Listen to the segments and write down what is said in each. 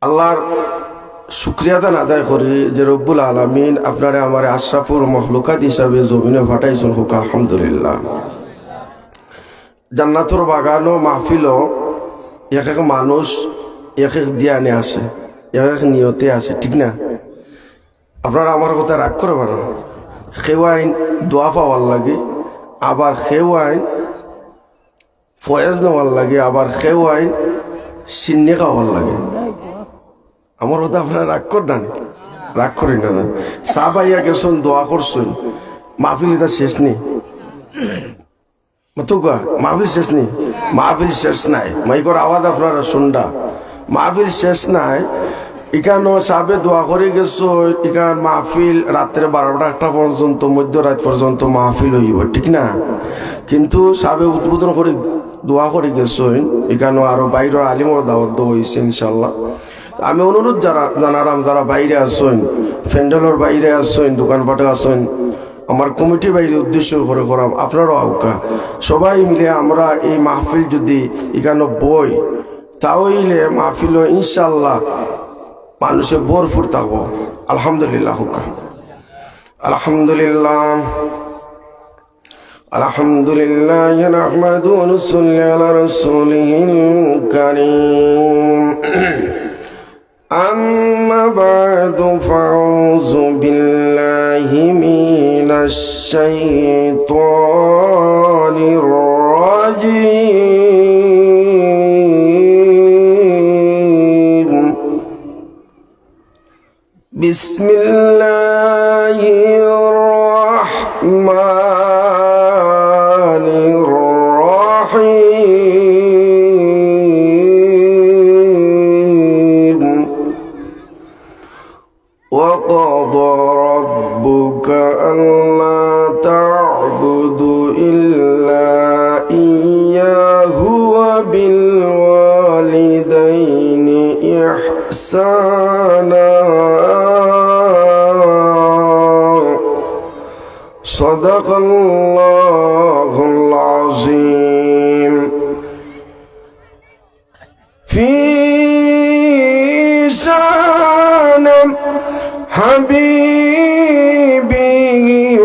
আল্লাহর শুক্রিয়াদান আদায় করি যে রব্বুল আলামিন আপনারে আমার আশরাফুল মখলুকাত হিসাবে জমিনে ফাটাইছেন হোক আলহামদুলিল্লাহ। জান্নাতুর বাগানও মাহফিলও এক এক মানুষ এক এক দিয়ানে আসে, এক এক নিয়তে আসে, ঠিক না? আপনারা আমার কথা রাগ করবেন না। খেওয়াইন দোয়া পাওয়ার লাগে, আবার খেওয়াইন ফয়েজ নেওয়ার লাগে, আবার খেওয়াইন সিন্নি খাওয়ার লাগে। আমার কথা আপনারা রাগ করবেন, রাগ করি না। চা পাইয়া গেছেন, দোয়া করছেন, মাহফিল এটা শেষ নেই। মাহফিল শেষ নেই, মাহফিল শেষ নাই। মাইকর আওয়াজ আপনারা শুনডা, মাহফিল শেষ নাই। এখানে সাবে দোয়া করে গেছো, এখান মাহফিল রাত্রে 12টা পর্যন্ত, মধ্যরাত পর্যন্ত মাহফিল হইব, ঠিক না? কিন্তু সাবে উদ্বোধন করে দোয়া করে গেছো, এখানে আরো বাইরের আলিমর দাওয়াত হয়েছে ইনশাল্লাহ। আমি অনুরোধ জানালাম যারা বাইরে আসছেন, প্যান্ডেলের বাইরে আসছেন, দোকানপাটে আসছেন, আমার কমিটি বাইরে উদ্দেশ্য করে করাম, আপনারাও আউকা সবাই মিলে আমরা এই মাহফিল যদি এখানে বই, তাহলে মাহফিল ইনশাল্লাহ মানুষে ভরপুর থাকবো। আলহামদুলিল্লাহ হুকা, আলহামদুলিল্লাহ, আলহামদুলিল্লাহ নাহমাদুহু ওয়া নুসাল্লি আলা রাসূলিহিল কারীম। أما بعد فأعوذ بالله من الشيطان الرجيم. بسم الله الرحمن الرحيم. وقضى ربك ألا تعبدوا إلا إياه وبالوالدين إحسانا. صدق الله العظيم. في شان حبيبه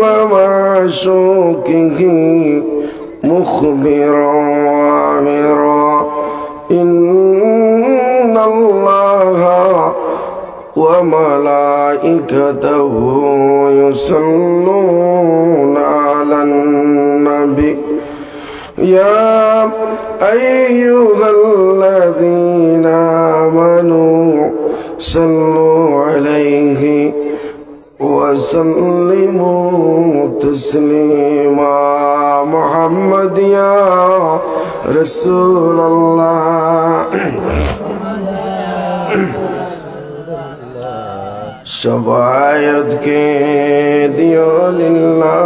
ومعشوقه مخبرا وامرا إن الله وملائكته يصلون على النبي يا أيها الذين آمنوا صلوا عليه وسلموا تسليما. محمد يا رسول الله شفاعت کے دیو للہ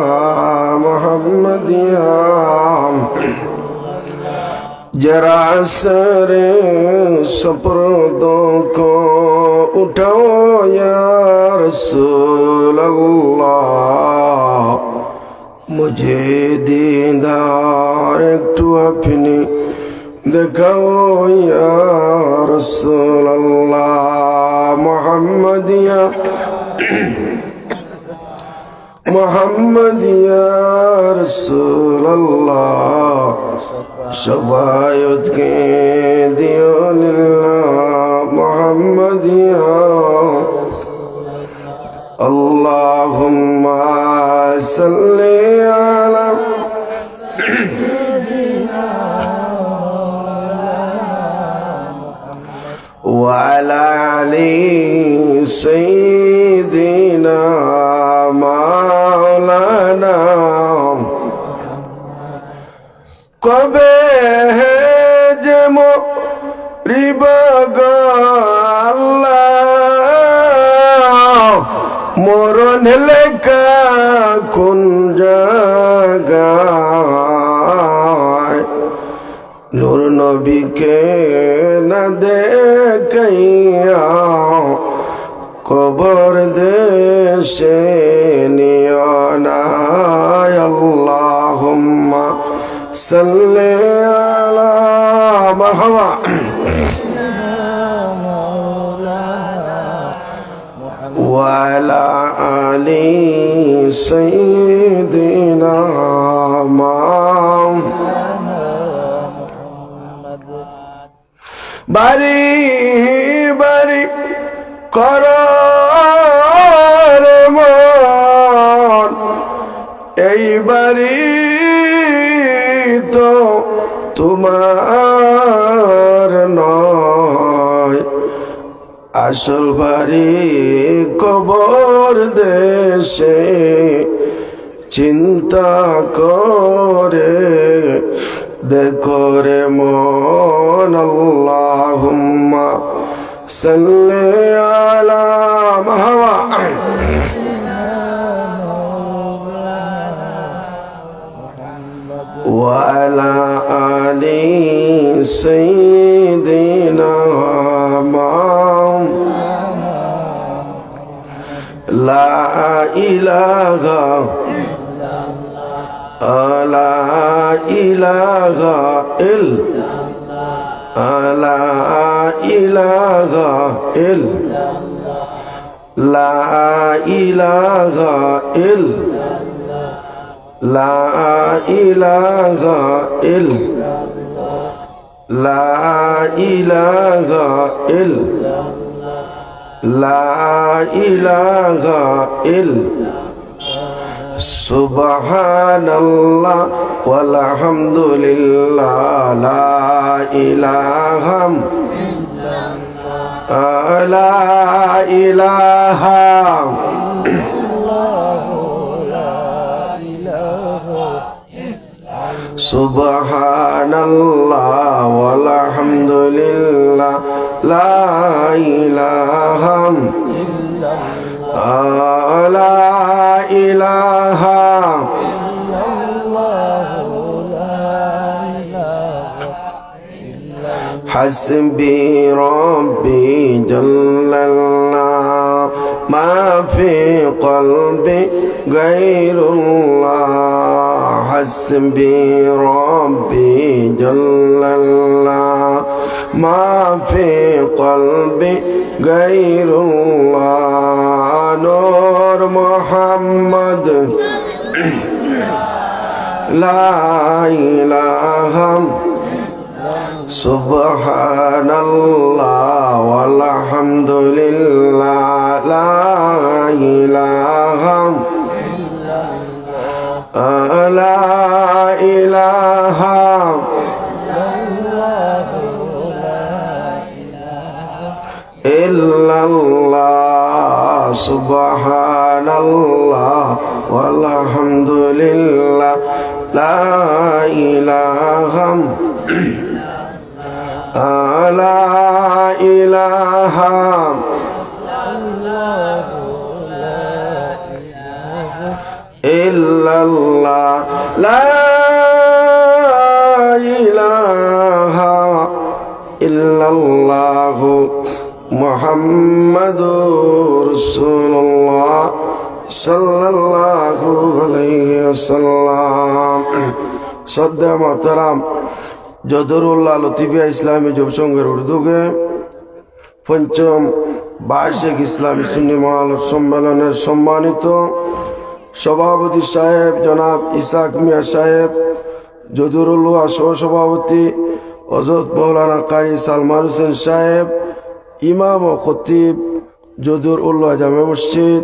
محمد یا جرا سر سپردوں کو اٹھاؤ یا رسول اللہ. مجھے دیدار ایکٹو اپنی دکھاؤ یا رسول اللہ. محمد یا محمد یا رسول اللہ شفاعت کے دیو للہ. محمد یا اللہم صلی علی وعلى آل سيدنا مولانا. কবে যে মরিব আল্লাহ, মরণ লেখা কোন জায়গায়, নূর নবীকে না দেখাইয়া কবর দেশে নিও না. আল্লাহুম্মা সাল্লি আলা মারহাবা سيدنا বাড়ি বাড়ি করার মন এই বাড়ি তো তোমার নয়, আসল বাড়ি কবর দেশে। চিন্তা করে দেখো রে মন, আল্লাহুম্মা সাল্লি আলা মাহওয়া ওয়া আলা আলি সাইয়্যিদিনা লা ইলাহা লা ইলাহা লা ইলাহা লা ইলাহা লা ইলাহা লা ইলাহা লা ইলাহা সুবহানাল্লাহ ওয়ালহামদুলিল্লাহ লা ইলাহা লা ইলাহা সুবহানাল্লাহ ওয়ালহামদুলিল্লাহ লা ইলাহা লা ইলাহা হাসবি রব্বি জাল্লাল্লাহ মা ফি কলবি গায়রুল্লাহ হাসবি রব্বি জাল্লাল্লাহ মা ফি কলবি গায়রুল্লাহ নূর মুহাম্মদ লা ইলাহা সুবহানাল্লাহ ওয়ালহামদুলিল্লাহ লা ইলাহা লা ইলাহা ইল্লাল্লাহ সুবহানাল্লাহ ওয়ালহামদুলিল্লাহ লা ইলাহা লা ইলাহা ইল্লাল্লাহ লা ইলাহা ইল্লাল্লাহ মুহাম্মাদুর রাসূলুল্লাহ সাল্লাল্লাহু আলাইহি ওয়াসাল্লাম। শ্রদ্ধা মোহতারাম জদরুল্লাহ লতিফিয়া ইসলামী যুব সংঘের উর্দুকে পঞ্চম বার্ষিক ইসলামী সুন্নি মহালক সম্মেলনের সম্মানিত সভাপতি সাহেব জনাব ইসাক মিয়া সাহেব, জদরুল্লাহ সহসভাপতি হযরত মৌলানা কারি সালমান হোসেন সাহেব, ইমাম ও খতিব জদরুল্লাহ জামে মসজিদ,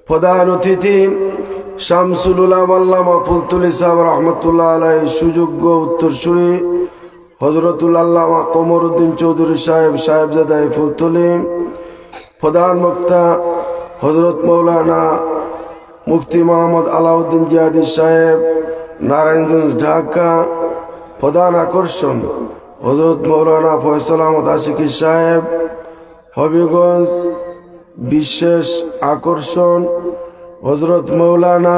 প্রধান অতিথি শামসুল উলামা আল্লামা ফুলতুলি সাহেব রহমতুল্লাহ আলাইহি, সুযোগ্য উত্তরসূরি হযরতুল আল্লামা কমরউদ্দিন চৌধুরী সাহেব সাহেবজাদাই ফুলতুলি, প্রধান বক্তা হযরত মৌলানা মুফতি মোহাম্মদ আলাউদ্দিন জিয়াদি সাহেব নারায়ণগঞ্জ ঢাকা, প্রধান আকর্ষণ হযরত মৌলানা ফয়সাল আহমদ আশিকি সাহেব হবিগঞ্জ, বিশেষ আকর্ষণ হযরত মৌলানা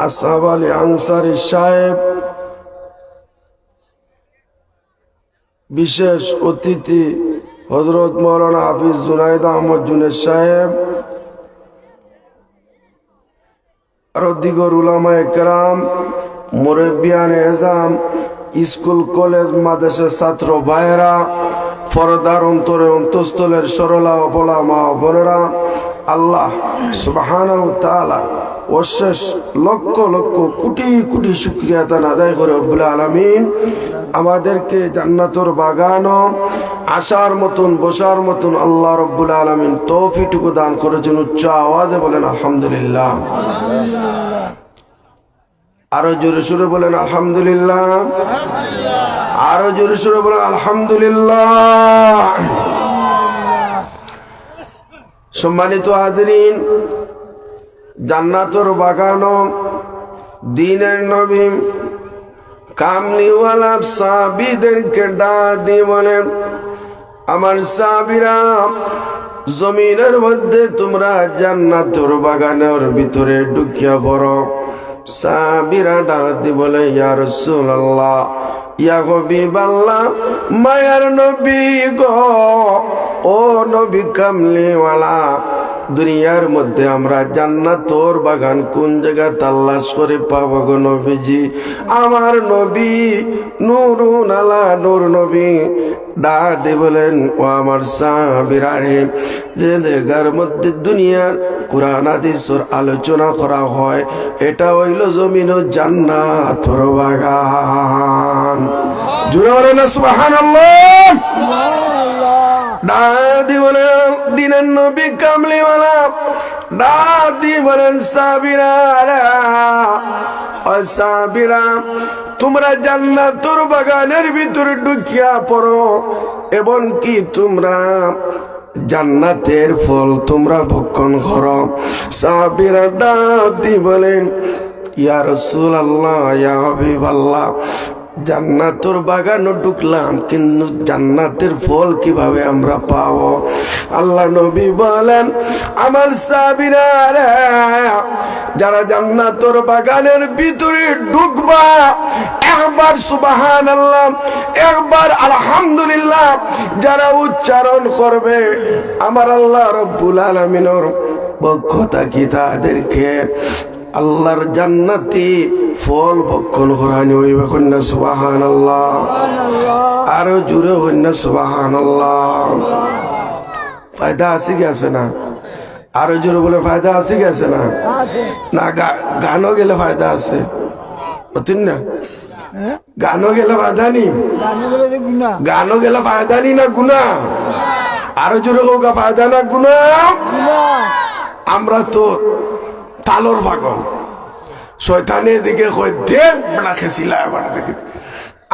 আসহাব আলী আনসারী সাহেব, বিশেষ অতিথি হযরত মৌলানা হাফিজ জুনাইদ আহমদ জুনেদ সাহেব, আরো দিগর উলামায়ে কেরাম, মুরব্বিয়ান এজাম, স্কুল কলেজ মাদ্রাসার ছাত্র ভাইয়েরা, পর্দার অন্তরে অন্তঃস্থলের সরলা অবলা মা বোনেরা, আল্লাহ সুবহানাহু ওয়া তাআলা অশেষ লক্ষ লক্ষ কোটি কোটি শুকরিয়া তান আদায় করে রব্বুল আলামিন আমাদেরকে জান্নাতুর বাগানো আসার মতন বসার মতন আল্লাহ রব্বুল আলামিন তৌফিকটুকু দান করেছেন। উচ্চ আওয়াজে বলেন আলহামদুলিল্লাহ। আরো জোরে সুরে বলেন আলহামদুলিল্লাহ। আরো জোরে সুরে বলেন আলহামদুলিল্লাহ। সম্মানিত হাজিরিন, জান্নাতুর বাগানো দ্বীনের নবী কামলিওয়ালা সাহাবীদেরকে ডাক দিয়ে বলেন, আমার সাহাবীরা, জমিনের মধ্যে তোমরা জান্নাতুর বাগানের ভিতরে ঢুকিয়া পড়ো। সাহাবীরা ডাক দিয়ে বলে, ইয়া রাসূলুল্লাহ, ইয়া হাবিবাল্লাহ, মায়ার নবী গো, ও নবী কামলিওয়ালা, দুনিয়ার মধ্যে আমরা জান্নাতুর বাগান কোন জায়গা তালাশ করে পাবো গো নবীজি? আমার নবী নূরুন আলা নূর নবী ডাক দিয়ে বলেন, ও আমার সাহাবীরা রে, যে জায়গার মধ্যে দুনিয়ার কুরআন হাদিসের আলোচনা করা হয় এটা হইল জমিন ও জান্নাতুর বাগান। জোরে বলেন না সুবহানাল্লাহ। ডাক বলেন দিনের নবী কামলিওয়ালা, ডাক বলেন সাহাবীরা, ও সাহাবীরা, তোমরা জান্নাতুর বাগানের ভিতরে ঢুকিয়া পড়ো এবং কি তোমরা জান্নাতের ফল তোমরা ভক্ষণ করো। সাহাবীরা ডাক দিয়ে বলেন, ইয়া রাসূলুল্লাহ, ইয়া হাবিবাল্লাহ, জান্নাতুর বাগানও ঢুকলাম কিন্তু জান্নাতের ফল কিভাবে আমরা পাবো? আল্লাহ নবী বলেন, আমার সাহাবীরা, যারা জান্নাতুর বাগানের ভিতরে ঢুকবা, একবার সুবহানাল্লাহ, একবার আলহামদুলিল্লাহ যারা উচ্চারণ করবে, আমার আল্লাহ রব্বুল আলামিনের পক্ষ থেকে তাদেরকে আল্লাহর জান্নাতি ফল ভক্ষণ করানি হইবে। কন্যা সুবহানাল্লাহ। আরো জোরে কন্যা সুবহানাল্লাহ। ফায়দা আছে কি আছে না? আরো জোরে বলে ফায়দা আছে কি আছে না? না গানও গেলে ফায়দা আছে, বুঝছেন না? গানও গেলে ফায়দা নি, গানও গেলে ফায়দা নি না গুনাহ? আরো জোরে হোক, ফায়দা না গুনাহ? আমরা তো তালর পাগল, শয়তানের দিকে কয় দেব বড়া খেছিলা আমার দিকে।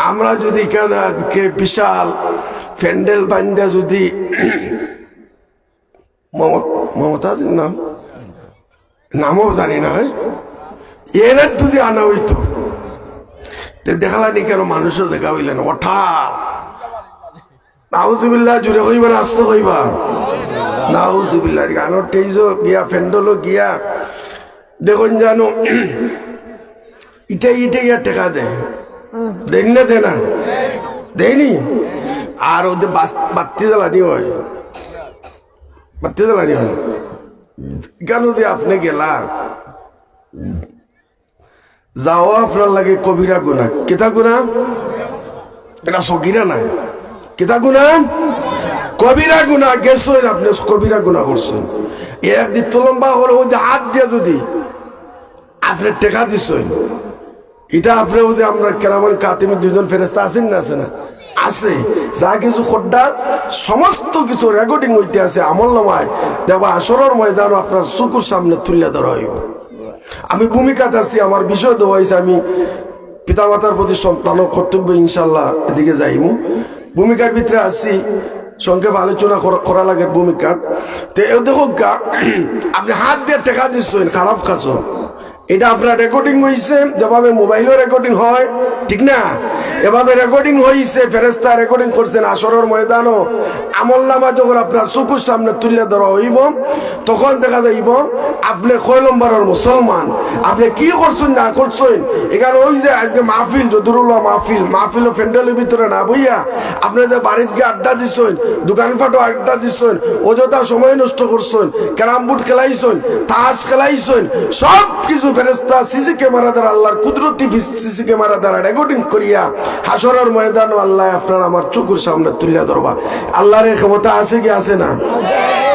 আমরা যদি এখানে আজকে বিশাল প্যান্ডেল বান্ধা যদি মমতাজ নামও জানি না, এর যদি আনা হইতো দেখালানি কেন মানুষও দেখা হইলেন ওঠা। নাউজুবিল্লাহ, জুড়ে হইবা না আস্তে হইবা? নাউজুবিল্লাহ। গানোর টেইজ গিয়া প্যান্ডেল গিয়া দেখুন জানো ইটাই ইটাই আর টেকা দেয়, দেন না দে না দেয়নি। আর ওদের বাত্তি জ্বালানি হয়, বাত্তি জ্বালানি হয় কেন দিয়ে আপনি গেলা যাও আপনার লাগে কবিরা গুনাহ। কেতা গুনাহ? এটা সগিরা নাই, কেতা গুনাহ? কবিরা গুনাহ। গেছেন আপনি কবিরা গুনাহ করছেন, একদিন লম্বা হলে ওই হাত দিয়ে যদি আপনি টেকা দিচ্ছেন, এটা আপনি ওই যে আমরা কেরামান কাতিমি দুইজন ফেরেস্তা আছেন না, আছে না? আছে। যা কিছু খোদ্দা সমস্ত কিছু রেকর্ডিং হইতে আছে আমল নামায়, দেখবা আসরের ময়দান আপনার চকুর সামনে তুলে ধরা হইব। আমি ভূমিকাতে আছি, আমার বিষয় দেওয়া হয়েছে, আমি পিতামাতার প্রতি সন্তানের কর্তব্য ইনশাল্লাহ এদিকে যাইমু। ভূমিকার ভিতরে আছি, সংক্ষেপ আলোচনা করা লাগে ভূমিকা। তো দেখো গা, আপনি হাত দিয়ে টেকা দিচ্ছেন, খারাপ কাজ, এটা আপনার রেকর্ডিং হয়েছে, যেভাবে মোবাইলও রেকর্ডিং হয়, ঠিক না? এভাবে রেকর্ডিং হয়েছে, ফেরেস্তা রেকর্ডিং করছেন। আসরের ময়দানও আমল নামা যখন আপনার চকুর সামনে তুলে ধরা হইব, তখন দেখা যাইব আপনি কয় নম্বরের মুসলমান, আপনি কি করছেন না করছেন। এখানে ওই যে আজকে মাহফিল, যদুরুল্লাহ মাহফিল ও প্যান্ডেলের ভিতরে না বইয়া আপনি যে বাড়িতে গিয়ে আড্ডা দিচ্ছেন, দোকানপাটও আড্ডা দিচ্ছেন, অযথা সময় নষ্ট করছেন, ক্যারাম বোর্ড খেলাইছেন, তাস খেলাইছেন, সব কিছু ফেরেস্তা সিসি ক্যামেরা দ্বারা, আল্লাহর কুদরতি সিসি ক্যামেরা দ্বারা রেকর্ডিং করিয়া হাসরের ময়দান আল্লাহ আপনার আমার চোখের সামনে তুলিয়া ধরবা। আল্লাহর এই ক্ষমতা আছে কি আছে না?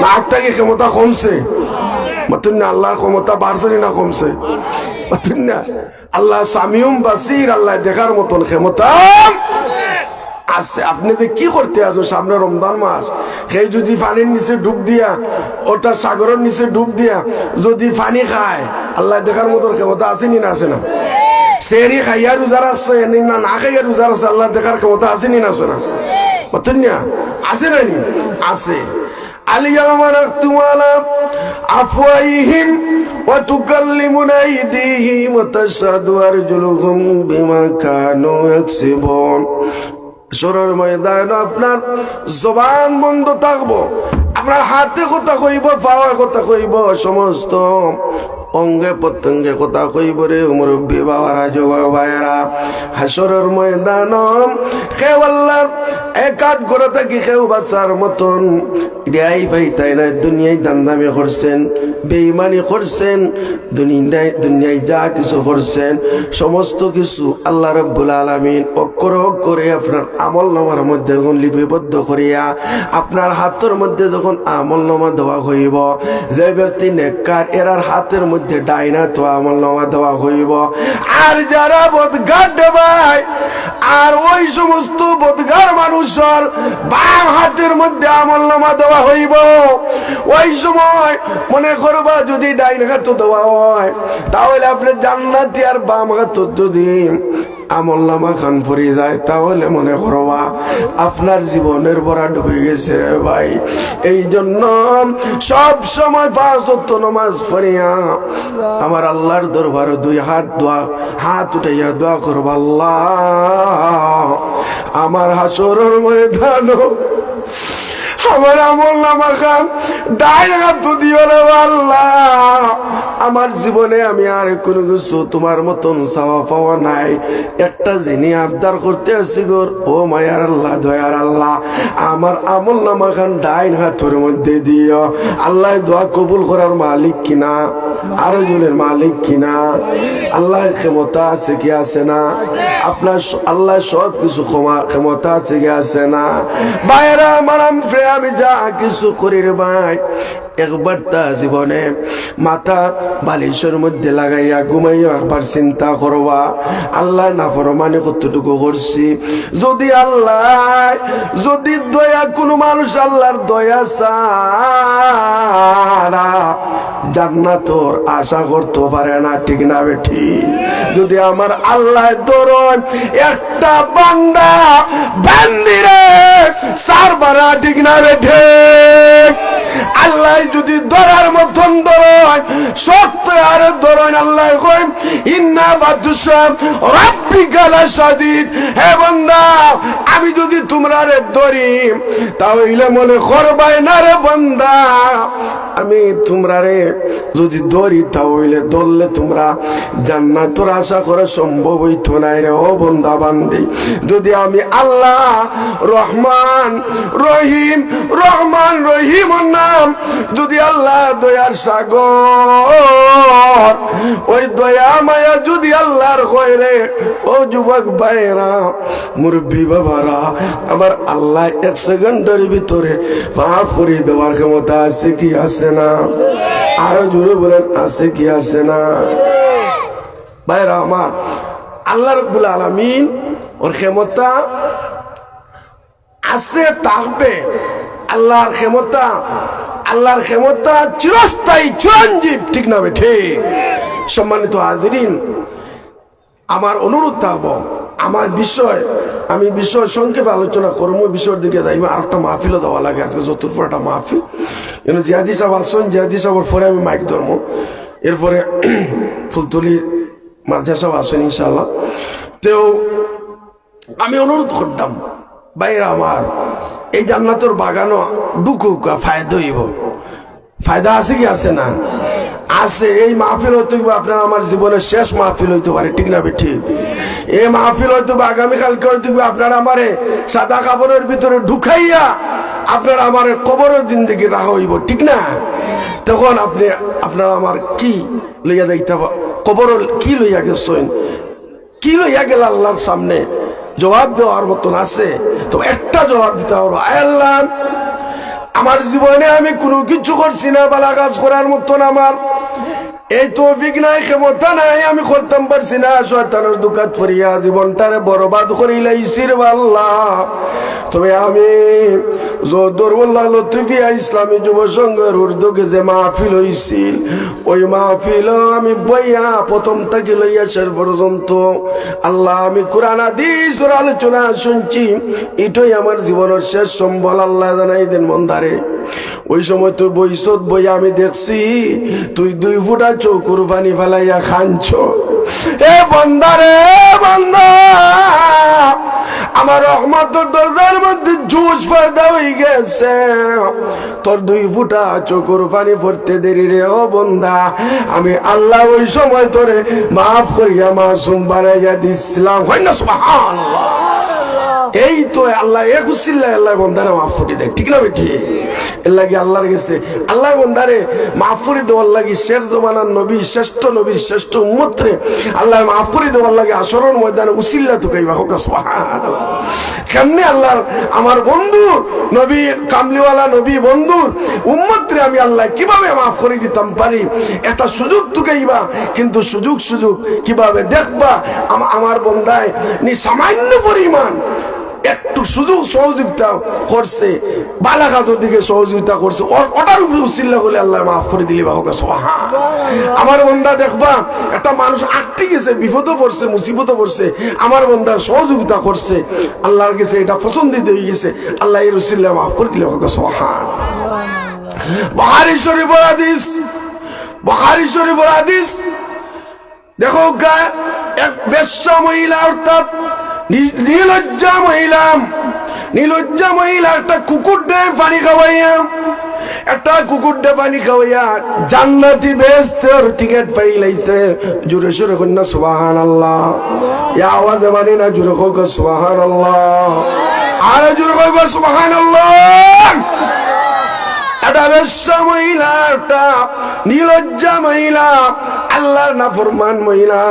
না একটা কি ক্ষমতা কমছে? মাতুন না আল্লাহর ক্ষমতা বাড়ছে না কমছে? মাতুন না আল্লাহ সামিউম বাসির, আল্লাহ দেখার মতন ক্ষমতা আছে। আপনি যে কি করতে আসো সামনে রমজান মাস, সেই যদি পানির নিচে ডুব দিয়া ওটা সাগরের নিচে ডুব দিয়া যদি পানি খায়, আল্লাহ দেখার মতন ক্ষমতা আছে নি না আছে না? সেরি খাইয়া রোজা রাখছে না না খাইয়া রোজা রাখছে, আল্লাহ দেখার ক্ষমতা আছে নি না আছে না? বুঝছেন না? আছে না নি? আছে। আলিয়াউমা নাখতিমু আলা আফওয়াহিহিম ওয়া তুকাল্লিমুনা আইদিহিম ওয়া তাশহাদু আরজুলুহুম বিমা কানু ইয়াকসিবুন। হাসরের ময়দানে আপনার জবান বন্ধ থাকবো, আপনার হাতে কথা কইব, পাওয়া কথা কইব, সমস্ত অঙ্গে প্রত্যঙ্গে কথা কইব রে মুরব্বী বাবারা, যুবক ভাইয়েরা। হাসরের ময়দান কেউ আল্লাহর একাট করে থাকি কেউ বাঁচার মতন রেয়াই পাইতাই না। দুনিয়ায় দান্দামি করছেন, বেঈমানি করছেন, দুনিয়ায় যা কিছু করছেন সমস্ত কিছু আল্লাহ রাব্বুল আলামিন অক্ষর করে আপনার আমলনামার মধ্যে যখন লিপিবদ্ধ করিয়া আপনার হাতের মধ্যে যখন আমলনামা দেওয়া হইব, যে ব্যক্তি নেককার এরার হাতের মধ্যে ডাইনা তো আমলনামা দেওয়া হইব। আর যারা বদগার দেবায়, আর ওই সমস্ত বদগার মানুষের বাম হাতের মধ্যে আমলনামা দেওয়া হইব। ওই সময় মনে করবা যদি ডাইন হাত দেওয়া হয় তাহলে আপনি জান্নাতি, আর বাম হাত যদি আমলনামা খান পড়ে যায় তাহলে মনে করবা আপনার জীবনের ভরা ডুবে গেছে রে ভাই। এই জন্য সব সময় 5 ওয়াক্ত নামাজ পড়িয়া আমার আল্লাহর দরবারে 2 হাত উঠাইয়া দোয়া করবা, আল্লাহ আমার হাসরের ময়দানও আমার আমলনামা খান ডাইন হাত দিও রে আল্লাহ। আমার জীবনে আমি আর কোনো কিছু তোমার মতন চাওয়া পাওয়া নাই, একটা জিনিস আবদার করতে আসি গোর, ও মায়ার আল্লাহ, দয়ার আল্লাহ, আমার আমলনামা খান ডাইন হাতের মধ্যে দিও। আল্লাহ দোয়া কবুল করার মালিক কিনা, আরো জনের মালিক কিনা? আল্লাহ ক্ষমতা আছে কি আছে না? আপনার আল্লাহ সব কিছু ক্ষমতা আছে কি আছে না? বাইরা আমার আমি যা কিছু করি রে ভাই, একবার তা জীবনে মাথা বালিশের মধ্যে লাগাইয়া ঘুমাইয়া একবার চিন্তা করবা, আল্লাহ নাফরমানি কতটুকু করছি। যদি আল্লাহ যদি দয়া কোনো মানুষ আল্লাহর দয়া ছাড়া জান্নাতর আশা করতে পারে না, ঠিক না বেঠি? যদি আমার আল্লাহ ধরুন একটা বান্দা বান্দিরে সারবারা, ঠিক না বেঠে? আল্লাহ যদি ধরার মতন ধরেন, শক্ত আর ধরেন, আল্লাহ কই ইন্না বাতুসা রাব্বিকা লাশাদীদ। হে বান্দা আমি যদি তোমরা রে ধরি তাহলে মনে করবাই না রে বান্দা আমি তোমরা রে যদি ধরি তাহলে ধরলে তোমরা জান্নাতের আশা করা সম্ভব হইতো না রে ও বান্দা বান্দি। যদি আমি আল্লাহ রহমান রহিম, রহমান রহিমের নাম যদি আল্লাহ দয়ার সাগর, ওই দয়া মায়া যদি আল্লাহর হয় রে ও যুবক ভাইরা, মুরব্বী বাবারা, আমার আল্লাহ 1 সেকেন্ডের ভিতরে মাফ করে দেওয়ার ক্ষমতা আছে কি আছে না? আরো জোরে বলেন আছে কি আছে না? ভাইরা আমার, আল্লাহ রাব্বুল আলামিন ওর ক্ষমতা আছে, থাকবে। আল্লাহর ক্ষমতা চিরস্থায়ী, চিরঞ্জীব, ঠিক না বেঠে? সম্মানিত হাজিরিন, আমার অনুরোধ থাকবো, আমার বিষয় আমি বিষয় সংক্ষেপে আলোচনা করবো, বিষয়ের দিকে যাই। আর একটা মাহফিলও দেওয়া লাগে আজকে, যতুর একটা মাহফিল। জিয়াদি সাহেব আসছেন, জিয়াদি সাহেবের পরে আমি মাইক ধরবো, এরপরে ফুলতলি মার্জা সাহেব আসেন ইনশাল্লাহ। তো আমি অনুরোধ করতাম ভাইরা আমার, এই জান্নাতের বাগানও ঢুকুকা ফায়দা হইব। ফায়দা আছে কি আছে না? আছে। এই মাহফিল হয়তো আপনার আমার জীবনের শেষ মাহফিল হইতে পারে, ঠিক না ঠিক? এই মাহফিল হয়তো আগামীকালকে হয়তো আপনার আমারে সাদা কাপড়ের ভিতরে ঢুকাইয়া আপনার আমার কবরের জিন্দেগি রাখা হইব, ঠিক না? তখন আপনার আমার কি লইয়া দেখতে, কবর কি লইয়া গেছেন? কি লইয়া গেল আল্লাহর সামনে? জবাব দেওয়ার মতন আছে? তো একটা জবাব দিতে পারবো, আল্লাহ আমার জীবনে আমি কোনো কিছু করছি না বালা কাজ করার মতন, আমার এই তৌফিক নাই, ক্ষমতা নাই, আমি করতাম পারছি না। শয়তানের দুকাত ফরিয়া জীবনটারে বরবাদ করি লাইছি রে আল্লাহ। তবে আমি দুর্বল্লাহ লতিফিয়া ইসলামী যুব সংঘের উর্দুকে যে মাহফিল হইছিল, ওই মাহফিল আমি বইয়া প্রথম থেকে লইয়া শেষ পর্যন্ত আল্লাহ আমি কোরআন হাদিসের আলোচনা শুনছি। এটাই আমার জীবনের শেষ সম্বল। আল্লাহ জানাই দেন মন্দারে। ওই সময় তুই বইসত বইয়া আমি দেখছি তুই 2 ফুটা চৌকুর পানি ফেলাইয়া খানছ। এ বন্দারে বন্দা, আমার রহমতের দরজার মধ্যে জুস পয়দা হয়ে গেছে, তোর 2 ফুটা চৌকুর পানি পড়তে দেরি রে। ও বন্দা, আমি আল্লাহ ওই সময় তোরে মাফ করিয়া মাসুম বানাইয়া দিছিলাম। হয় না সুবহানাল্লাহ? এই তো আল্লাহ এক উসিল্লাহ আল্লাহ বন্দারে মাফ করে দেয়, ঠিক না বেঠি? এর লাগে আল্লাহর গেছে আল্লাহ বন্দারে মাফ করে দেওয়ার লাগে শেষ জমানার নবী, শ্রেষ্ঠ নবীর শ্রেষ্ঠ উম্মত রে আল্লাহ মাফ করে দেওয়ার লাগে আসরের ময়দানে উসিল্লা তুকাইবা। হোক সুবহানাল্লাহ। কেমনে আল্লাহর আমার বন্ধু নবী কামলিওয়ালা নবী বন্ধুর উম্মত রে আমি আল্লাহ কিভাবে মাফ করে দিতাম পারি, একটা সুযোগ তুকাইবা। কিন্তু সুযোগ কিভাবে দেখবা? আমার বন্দায় নি সামান্য পরিমাণ একটু সুযোগ সহযোগিতা করছে, বালা কাজের দিকে সহযোগিতা করছে, ওটার উপরে উসিল্লা বলে আল্লাহ মাফ করে দিলি। বাহুক সুবহানাল্লাহ। আমার বন্দা দেখবা একটা মানুষ আটকে গেছে, বিপদে পড়ছে, মুসিবতে পড়ছে, আমার বন্দা সহযোগিতা করছে, আল্লাহর কাছে এটা পছন্দিত হয়ে গেছে, আল্লাহ এর উসিল্লা মাফ করে দিলে। বাহুক সুবহানাল্লাহ। বুখারী শরীফের হাদিস, বুখারী শরীফের হাদিস দেখো, এক বেশ্যা মহিলা, অর্থাৎ নির্লজ্জা মহিলা একটা কুকুর ডে পানি খাওয়াইয়া, জান্নাতি বেহেশতের টিকিট পাই লাইছে। জোরে সোরে কন্যা সুবহানাল্লাহ। এই আওয়াজে মানি না, জোরে কইব সুবহানাল্লাহ, আরে জোরে কইব সুবহানাল্লাহ। একটা বেশ্যা মহিলা, একটা নির্লজ্জা মহিলা, আল্লাহর নাফরমান মহিলা,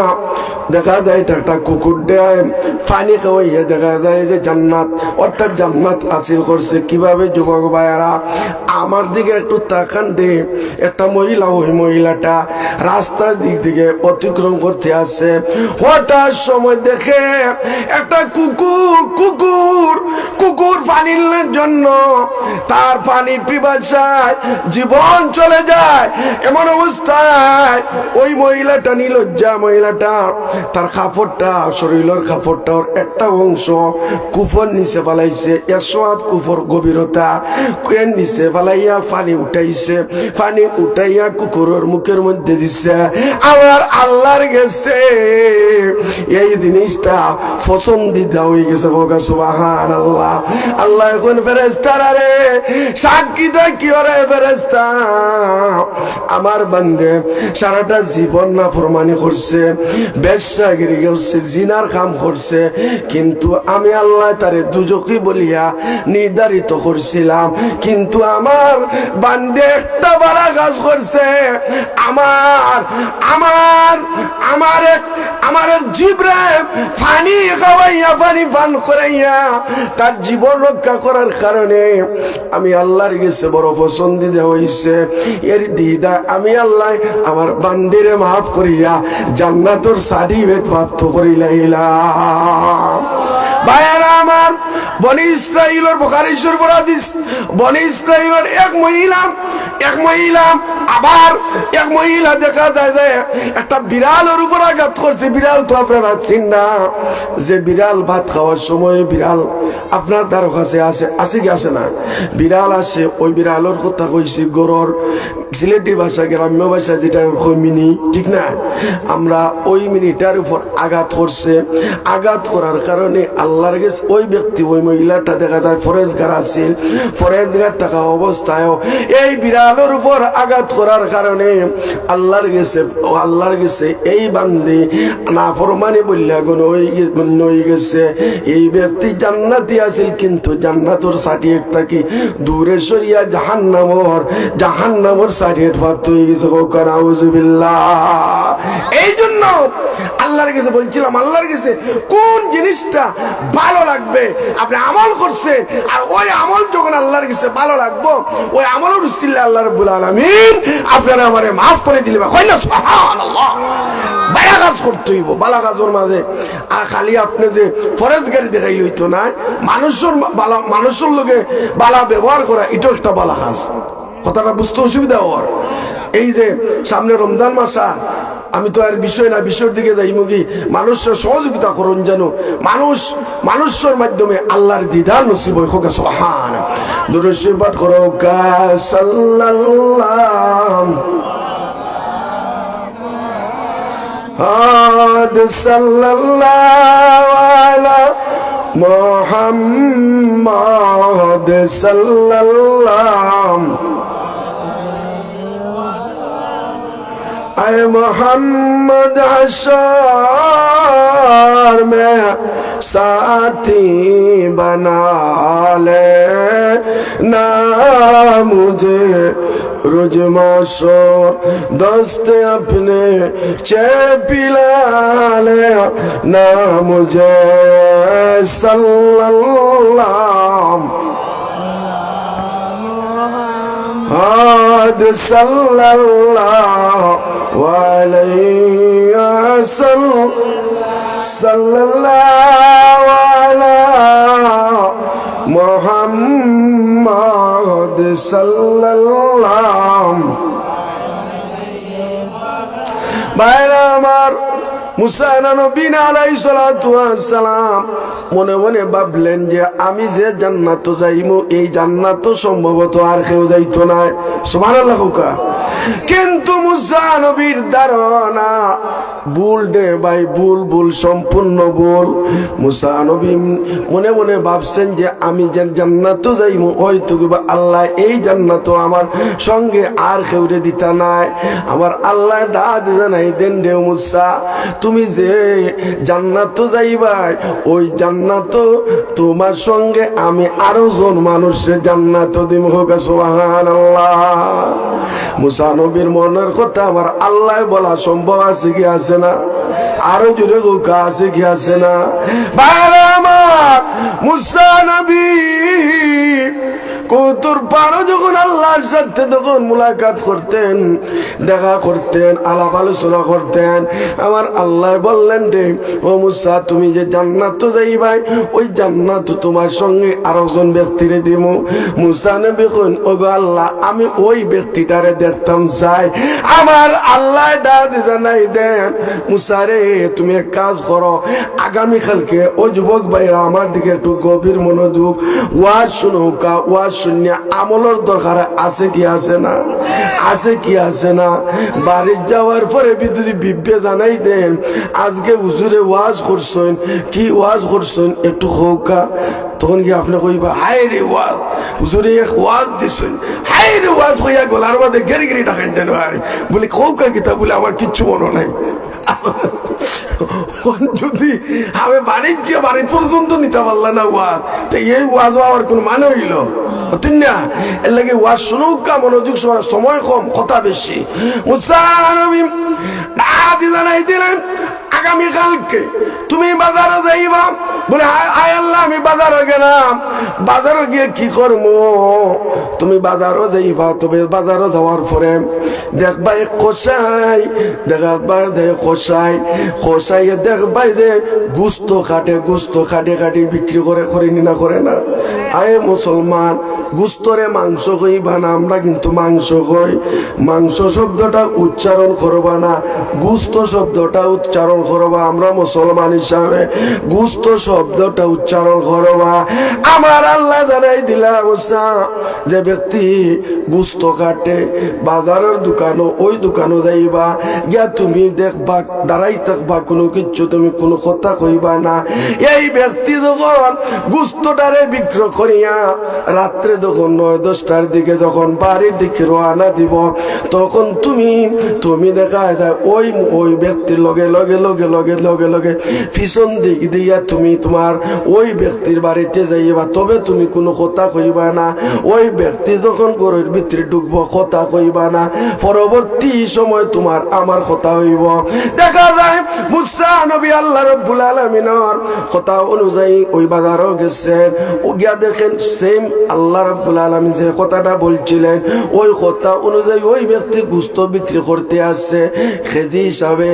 দেখা যায় একটা কুকুর দেয় পানি খাওয়াইয়া, দেখা যায় যে জান্নাত, অর্থাৎ জান্নাত হাসিল করছে। কিভাবে যুবক ভাইয়ারা আমার দিকে একটু তাকান দে। একটা মহিলা, ওই মহিলাটা রাস্তার দিক থেকে অতিক্রম করতে আসছে, হঠাৎ সময় দেখে একটা কুকুর পানির জন্য তার পানির পিপাসায় জীবন চলে যায়। এমন অবস্থায় ওই মহিলাটা, নির্লজ্জা মহিলাটা, তার কাপড়টা, শরীরের কাপড়টার একটা অংশ কুফর নিচে ফালাইছে, 100 হাত কুফর গভীরতা, এর নিচে ফালাইয়া পানি উঠাইছে, পানি উঠাইয়া কুকুরের মুখের মধ্যে দিছে। আমার আল্লাহর গেছে এই জিনিসটা পছন্দিদা হয়ে গেছে। সুবহানাল্লাহ। আল্লাহ এখন ফেরেশতারা রে সাক্ষী দেয়, কি ওরে ফেরেশতা, আমার বান্দে সারাটা জীবন নাফরমানি করছে, বেশ্যাগিরি করছে, জিনার কাম করছে, কিন্তু আমি আল্লাহ তারে দুজকি বলিয়া নির্ধারিত করছিলাম। কিন্তু আমার বান্দে একটা বালা কাজ করছে, আমার জিবরে পানি খাওয়াইয়া, পানি পান করাইয়া তার জীবন রক্ষা করার কারণে আমি আল্লাহর কাছে বড় পছন্দিদা হইছে। এর দিদা আমি আল্লাহ আমার বান্দিরে মাফ করিয়া জান্নাতের সার্টিফিকেট প্রাপ্ত করিলাম। ভাইয়ারা আমার, বনি ইসরাইলের বুখারী শরীফের হাদিস, বনি ইসরাইলের এক মহিলা দেখা যায় যে একটা বিড়ালের উপর আঘাত করছে। বিড়াল তো আপনারা চিন না, যে বিড়াল ভাত খাওয়ার সময় বিড়াল আপনার দ্বার কাছে আসে কি আসে না, বিড়াল আসে। ওই বিড়ালের কথা কইছি, গরর সিলেটি ভাষা, গ্রাম্য ভাষা যেটা মিনি, ঠিক না? আমরা ওই মিনিটার উপর আঘাত করছে। আঘাত করার কারণে আল্লাহর কাছে ওই ব্যক্তি, ওই মহিলাটা দেখা যায় ফরেজগার আছিল, ফরেজগার থাকা অবস্থায় এই বিড়াল গালের উপর আঘাত করার কারণে আল্লাহর গেছে এই বান্দি নাফরমানি বললা গণ্য হয়ে গেছে। এই ব্যক্তি জান্নাতি আছিল, কিন্তু জান্নাতের সার্টিফিকেট থাকি দূরে সরিয়া জাহান্নামর সার্টিফিকেট প্রাপ্ত হয়ে গেছে। নাউজুবিল্লাহ। এই জন্য আল্লাহর কাছে বলছিলাম, আল্লাহর কাছে কোন জিনিসটা ভালো লাগবে আপনি আমল করছেন, আর ওই আমল যখন আল্লাহর কাছে ভালো লাগবো ওই আমলের উসিলায় আল্লাহ রাব্বুল আলামিন আপনারা আমারে মাফ করে দিলে বা কইনা সুবহানাল্লাহ। বালা কাজ করতে হইব, বালা কাজের মাঝে আর খালি আপনি যে ফরেজগারি দেখাই হইতো না, মানুষের লোকে বালা ব্যবহার করা এটাও একটা বালা কাজ। কথাটা বুঝতে অসুবিধা হওয়ার। এই যে সামনে রমজান মাস, আমি তো আর বিষয় না, বিষয়ের দিকে যাই মুগি মানুষের সহযোগিতা করুন যেন মানুষের মাধ্যমে আল্লাহর দিদার নসিব হয়। হোক সুবহানাল্লাহ। দুরূদ শরীফ পাঠ করো। সাল্লাল্লাহু আলা মুহাম্মাদ সাল্লাল্লাহু आए मोहम्मद हशर में साथी बना ले ना मुझे रुजमाशोर दोस्त अपने चे पिला ले ना मुझे सल्लल्लाहु सल्लल्लाहु अलैहि वसल्लम सल्लल्लाहु अला मुहम्मद सल्लल्लाहु भाईरा আমার মুসা নবী আলাইহিস সালাতু ওয়াস সালাম মনে মনে ভাবলেন যে আমি যে জান্নাত যাইমু এই জান্নাত সম্ভবত আর কেউ যাইতো না। সুবহানাল্লাহ। কিন্তু মুসা নবীর ধারণা ভুল দে ভাই, ভুল সম্পূর্ণ ভুল। মুসা নবী মনে মনে ভাবছেন যে আমি যে জান্নাত যাইমু হয়তো আল্লাহ এই জান্নাত আমার সঙ্গে আর কেউরে দিতা নাই। আমার আল্লাহ ডাক জানাই দেন রে মুসা, তুমি যে জান্নাত যাইবাই ওই জান্নাত তোমার সঙ্গে আমি আরো জন মানুষের জান্নাত দিব। হোক সুবহানাল্লাহ। মুসা নবীর মনের কথা আমার আল্লাহ বলা সম্ভব আছে কি আছে না? আরো জোরে হোক আছে কি আছে না? ভাইরা আমার, মুসা নবী কৌতুর পারো যখন আল্লাহর সাথে তখন মুলাকাত করতেন, দেখা করতেন, আলাপ আলোচনা করতেন, আমার আল্লাহ বললেন রে ও মুসা তুমি যে জান্নাত যাইবাই ওই জান্নাত তোমার সঙ্গে আরেকজন ব্যক্তিরে দিব। মুসা নবী কইন ও গো আল্লাহ আমি ওই ব্যক্তিটারে দেখতাম চাই। আমার আল্লাহ ডাক জানাই দেন মুসা রে তুমি এক কাজ করো, আগামী কালকে ওই যুবক ভাইরা আমার দিকে একটু গভীর মনোযোগ ওয়াজ শুনো। ওয়াজ শুনিয়া আমলের দরকার আছে কি আছে না? আছে কি আছে না? বাড়ি যাওয়ার পরে যদি বিবে জানাই দেন আজকে হুজুরে ওয়াজ করছেন, কি ওয়াজ করছেন একটু হোকা, তখন কি আপনি কইবা হায় রে ওয়াজ হুজুরে এক ওয়াজ দিছেন, হায় রে ওয়াজ হইয়া গলার মধ্যে গেরি গেরি ডাকেন যেন আরে বলি হোকা কিতা বলে আমার কিচ্ছু মনে নাই। যদি আমি বাড়িতে গিয়ে বাড়ি পর্যন্ত নিতে পারলাম না ওয়াজ, তো এই ওয়াজ হওয়ার কোন মানে হইল না? এর লাগে ওয়াজ শুনুক, মনোযোগ সময় কম কথা বেশি। মুসা নবী জানাই দিলেন আগামীকালকে তুমি বাজারে যাইবা। বলে আয় আল্লাহ আমি বাজারে গেলাম, বাজারে গিয়ে কি করবো? তুমি বাজারও যাইবা, তবে বাজারে যাওয়ার পরে দেখবা কষাই, দেখবা কষাই দেখবাই যে গুস্ত কাটে বিক্রি করে না করে না। আয় মুসলমান, গুস্তরে মাংস কইবা না, আমরা কিন্তু মাংস কই। মাংস শব্দটা উচ্চারণ করবা না, গুস্ত শব্দটা উচ্চারণ করবা। আমরা মুসলমান হিসাবে গুস্ত শব্দটা উচ্চারণ করবা। আমার আল্লাহ জানাই দিলা মুসা, যে ব্যক্তি গুস্ত কাটে বাজারের দোকানও, ওই দোকানও যাইবা গিয়া তুমি দেখবা দাঁড়াই থাকবা, কোনো কিচ্ছু তুমি কোনো কথা কইবা না। এই ব্যক্তি যখন গুস্তটারে বিক্রয় করিয়া রাত্রে যখন 9-10টার দিকে যখন বাড়ির দিকে রওনা দিব, তখন তুমি দেখা যায় ওই ব্যক্তির লগে লগে লগে লগে লগে লগে পিছন দিক দিয়া তুমি তোমার ওই ব্যক্তির বাড়িতে যাইবা। তবে তুমি কোনো কথা কইবা না। ওই ব্যক্তি যখন ঘরের ভিতরে ঢুকবো কথা কইবা না। পরবর্তী সময় তোমার আমার কথা হইব। দেখা যায় মুসা নবী আল্লাহ রাব্বুল আলামিনের কথা অনুযায়ী ওই বাজারও গেছেন। ও গিয়া দেখেন সেম আল্লাহ রাব্বুল আলামিন যে কথাটা বলছিলেন ওই কথা অনুযায়ী ওই ব্যক্তি গোস্ত বিক্রি করতে আসছে। কেজি হিসাবে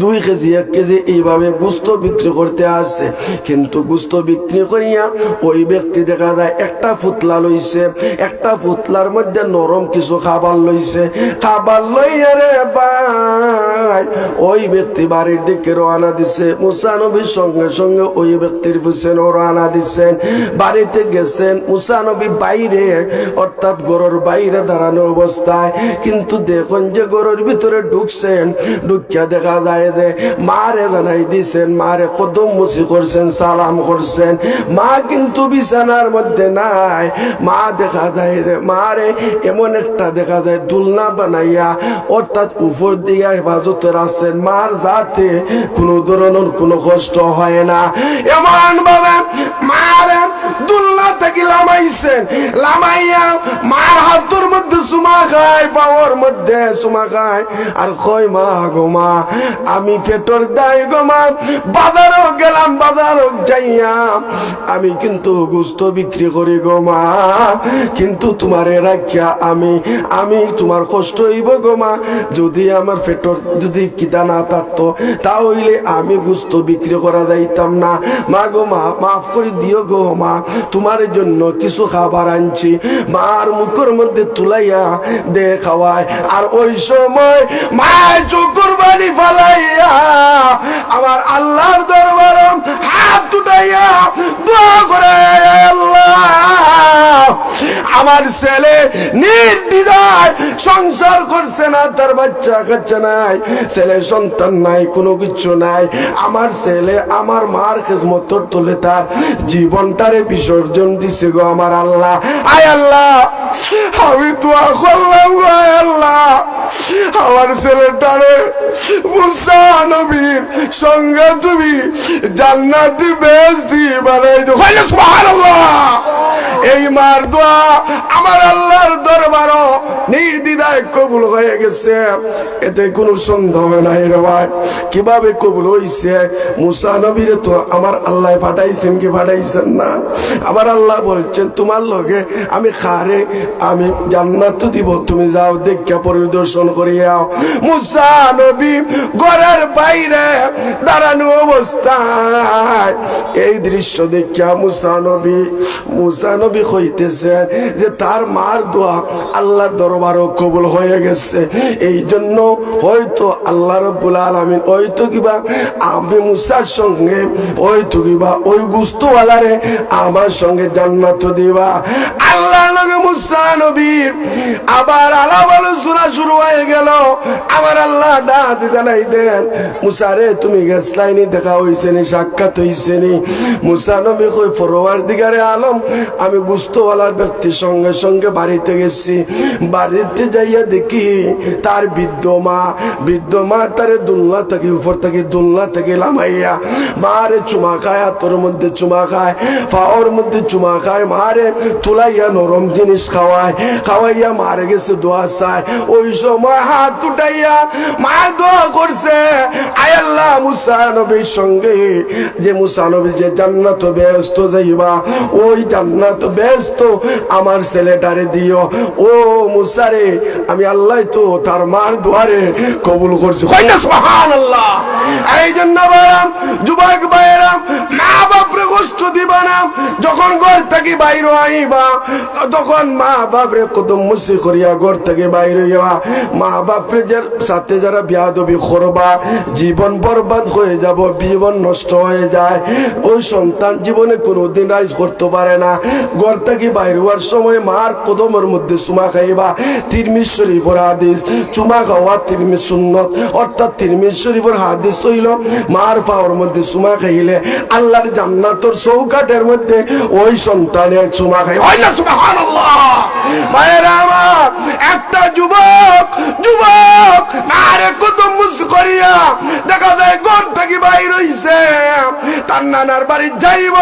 2 কেজি 1 কেজি এইভাবে গোস্ত বিক্রি করতে আসছে। কিন্তু গোস্ত বিক্রি করিয়া ওই ব্যক্তি দেখা যায় একটা পুতলা লইছে, একটা পুতলার মধ্যে নরম কিছু খাবার লইছে। খাবার লইয়া রে ভাই ওই ব্যক্তি বাড়ির দিকে রওনা দিছে। মুসা নবীর সঙ্গে সঙ্গে ওই ব্যক্তির পিছনে রওনা দিচ্ছেন। বাড়িতে গেছেন মুসা নবী বাইরে, অর্থাৎ ঘরের বাইরে দাঁড়ানো অবস্থায়। কিন্তু দেখুন যে ঘরের ভিতরে ঢুকছেন, ঢুকিয়া দেখা যায় যে মারে জানাই দিছেন, মারে কদম মুসি করছেন, সালাম করছেন। মা কিন্তু বিছানার মধ্যে নাই। মা দেখা যায় যে মারে এমন একটা দেখা যায় দুলনা বানাইয়া, অর্থাৎ উপর দিয়া হেফাজতে রাখছেন, মার যাতে কোনো ধরনের কোনো কষ্ট হয় না এমন ভাবে মারে দুলনা থেকে লামাইছেন। লামাইয়া মার হাতের মধ্যে চুমা খায়, পাওয়ার মধ্যে চুমা খায় আর কই মা গো মা, আমি পেটর দায় গো মা, বাজারও গেলাম, বাজারও যাইয়া আমি কিন্তু গোস্ত বিক্রি করি গো মা, কিন্তু তোমারে রাখিয়া আমি তোমার কষ্ট হইব গো মা। যদি আমার পেটর যদি কিদা না থাকতো তাহলে আমি গোস্ত বিক্রি করা যাইতাম না। মা গো মা, মাফ করে দিও গো মা, তোমার জন্য কিছু খাবার আনছি। মার মুখের মধ্যে তুলাইয়া দে খাওয়ায়। আর ওই সময় মা চোখের পানি ফালাইয়া আমার আল্লাহর দরবারে হাত উঠাইয়া দোয়া করে, আল্লাহ আমার ছেলে নির্দ্বিধায় সংসার করছে না, তার বাচ্চা কাচ্চা নাই, ছেলে সন্তান নাই, কোনো কিছু নাই। আমার ছেলে আমার মার খেজমত তোলে তার জীবনটারে বিসর্জন দিছে গো আমার আল্লাহ। আয় আল্লাহ আমি দোয়া করলাম গো, আয় আল্লাহ আমার ছেলেটারে মুসা নবীর সঙ্গে তুমি জান্নাতি বেহেশতি বানাই দাও। সুবহানাল্লাহ। এই মার দোয়া আমার আল্লাহর দরবারও নির্দ্বিধায় কবুল হয়ে গেছে, এতে কোনো সন্দেহ নাই রে ভাই। কিভাবে কবুল হইছে? মুসা নবীরে তো আমার আল্লাহ পাঠাইছেন কি পাঠাইছেন না? আমার আল্লাহ বলছেন তোমার লগে আমি খারে আমি জান্নাত দিব, তুমি যাও দেখা পরিদর্শন করিয়াও। মুসা নবী ঘরের বাইরে দাঁড়ানো অবস্থায় এই দৃশ্য দেখিয়া মুসা নবী কইতেছেন যে তার মার দোয়া আল্লাহর দরবারও কবুল হয়ে গেছে। এই জন্য হয়তো আল্লাহ রাব্বুল আলামিন হয়তো কিবা আমি মুসার সঙ্গে হয়তো কিবা ওই গুস্তওয়ালারে আমার সঙ্গে জান্নাত দিবা। আল্লাহ লগে মুসা নবীর আবার আলাপ আলোচনা শুরু হয়ে গেল। আমার আল্লাহ ডাক জানাই দেন, মুসা রে তুমি গেছলাইনি, দেখা হইছে নি, সাক্ষাৎ হইছে নি? মুসা নবী কই পরওয়ারদিগারে আলম আমি গুস্তওয়ালার ব্যক্তির সঙ্গে সঙ্গে বাড়িতে গেছি। বাড়িতে যাইয়া দেখি তার বৃদ্ধ মা তারে দুলনা থেকে উপর থেকে দুলনা থেকে লামাইয়া মারে চুমা খায়, হাতের মধ্যে চুমা খায়, পাওয়ার মধ্যে চুমা খায়, মারে তুলাইয়া নরম জিনিস খাওয়াইয়া মারে গেছে দোয়া চায়। ওই সময় হাত উঠাইয়া মা দোয়া করছে, আয় আল্লাহ মুসা নবীর সঙ্গে যে মুসা নবী যে জান্নাত বেহেশত যাইবা, ওই জান্নাত বেহেশত আমার ছেলেটারে দিও। ও মুসা রে, আমি আল্লাহ তো তার মার দোয়ারে কবুল করছি। সুবহানাল্লাহ। এই জন্য যুবক ভাইয়েরা, মা বাপরে কষ্ট দিবা না। যখন যখন ঘর থেকে বাইরে আইবা তখন মা বাপরে কদম মুসি করিয়া ঘর থেকে বাইরে যাওয়া, মা বাপরে সাথে যারা বিয়াদবি করবা জীবন বরবাদ হয়ে যাব, জীবন নষ্ট হয়ে যায়। ওই সন্তান জীবনে কোনোদিন রাইজ করতে পারে না। ঘর থেকে বাইরে হওয়ার সময় মার কদমের মধ্যে চুমা খাইবা। তিরমিজ শরীফের হাদিস, চুমা খাওয়া তিরমিজ সুন্নত, অর্থাৎ তিরমিজ শরীফের হাদিস হইল মার পাওয়ার মধ্যে চুমা খাইলে আল্লাহর জান্নাতের চৌকাঠের মধ্যে ওই সন্তানের চুমা খাই হয় না। সুবহানাল্লাহ। মায়েরা আমার, একটা যুবক মারে কদম মুস করিয়া দেখা যায় ঘর থেকে বাইর হইছে, তার নানার বাড়ি যাইব।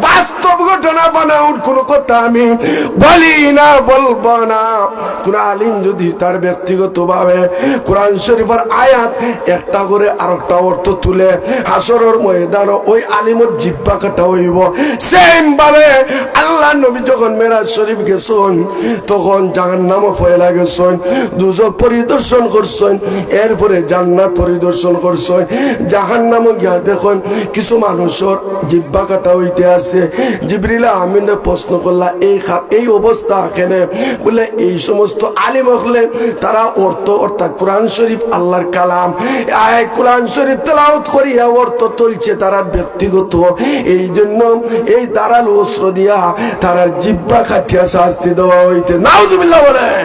বাস্তব ঘটনা বানাউর কোন কথা আমি বলি না, বলবো না। কোন আলিম যদি তার ব্যক্তিগত ভাবে কোরআন শরীফের আয়াত একটা করে আরেকটা অর্থ তুলে হাসরের ময়দানে ওই আলিমের জিহ্বা কাটা হইব। সেম ভাবে আল্লাহ নবী যখন মেরাজ শরীফ গেছেন তখন জাহান্নামও ফয়লা গেছেন, দুজক পরিদর্শন করছেন, এরপরে জান্নাত পরিদর্শন করছেন। জাহান্নামও গিয়া দেখুন কিছু মানুষের জিহ্বা কাটা হইতে আছে। জিবরিল আমিনে প্রশ্ন করলা এই অবস্থা কেন? বলে এই সমস্ত আলিম হলে তারা অর্থ অর্থাৎ কোরআন শরীফ আল্লাহর কালাম, কোরআন শরীফ তেলাওয়াত করিয়া অর্থ তুলছে তারা ব্যক্তিগত, এই জন্য এই দারাল অস্ত্র দিয়া তারার জিহ্বা কাটিয়া শাস্তি দেওয়া হইতে। নাউযুবিল্লাহ বলেন।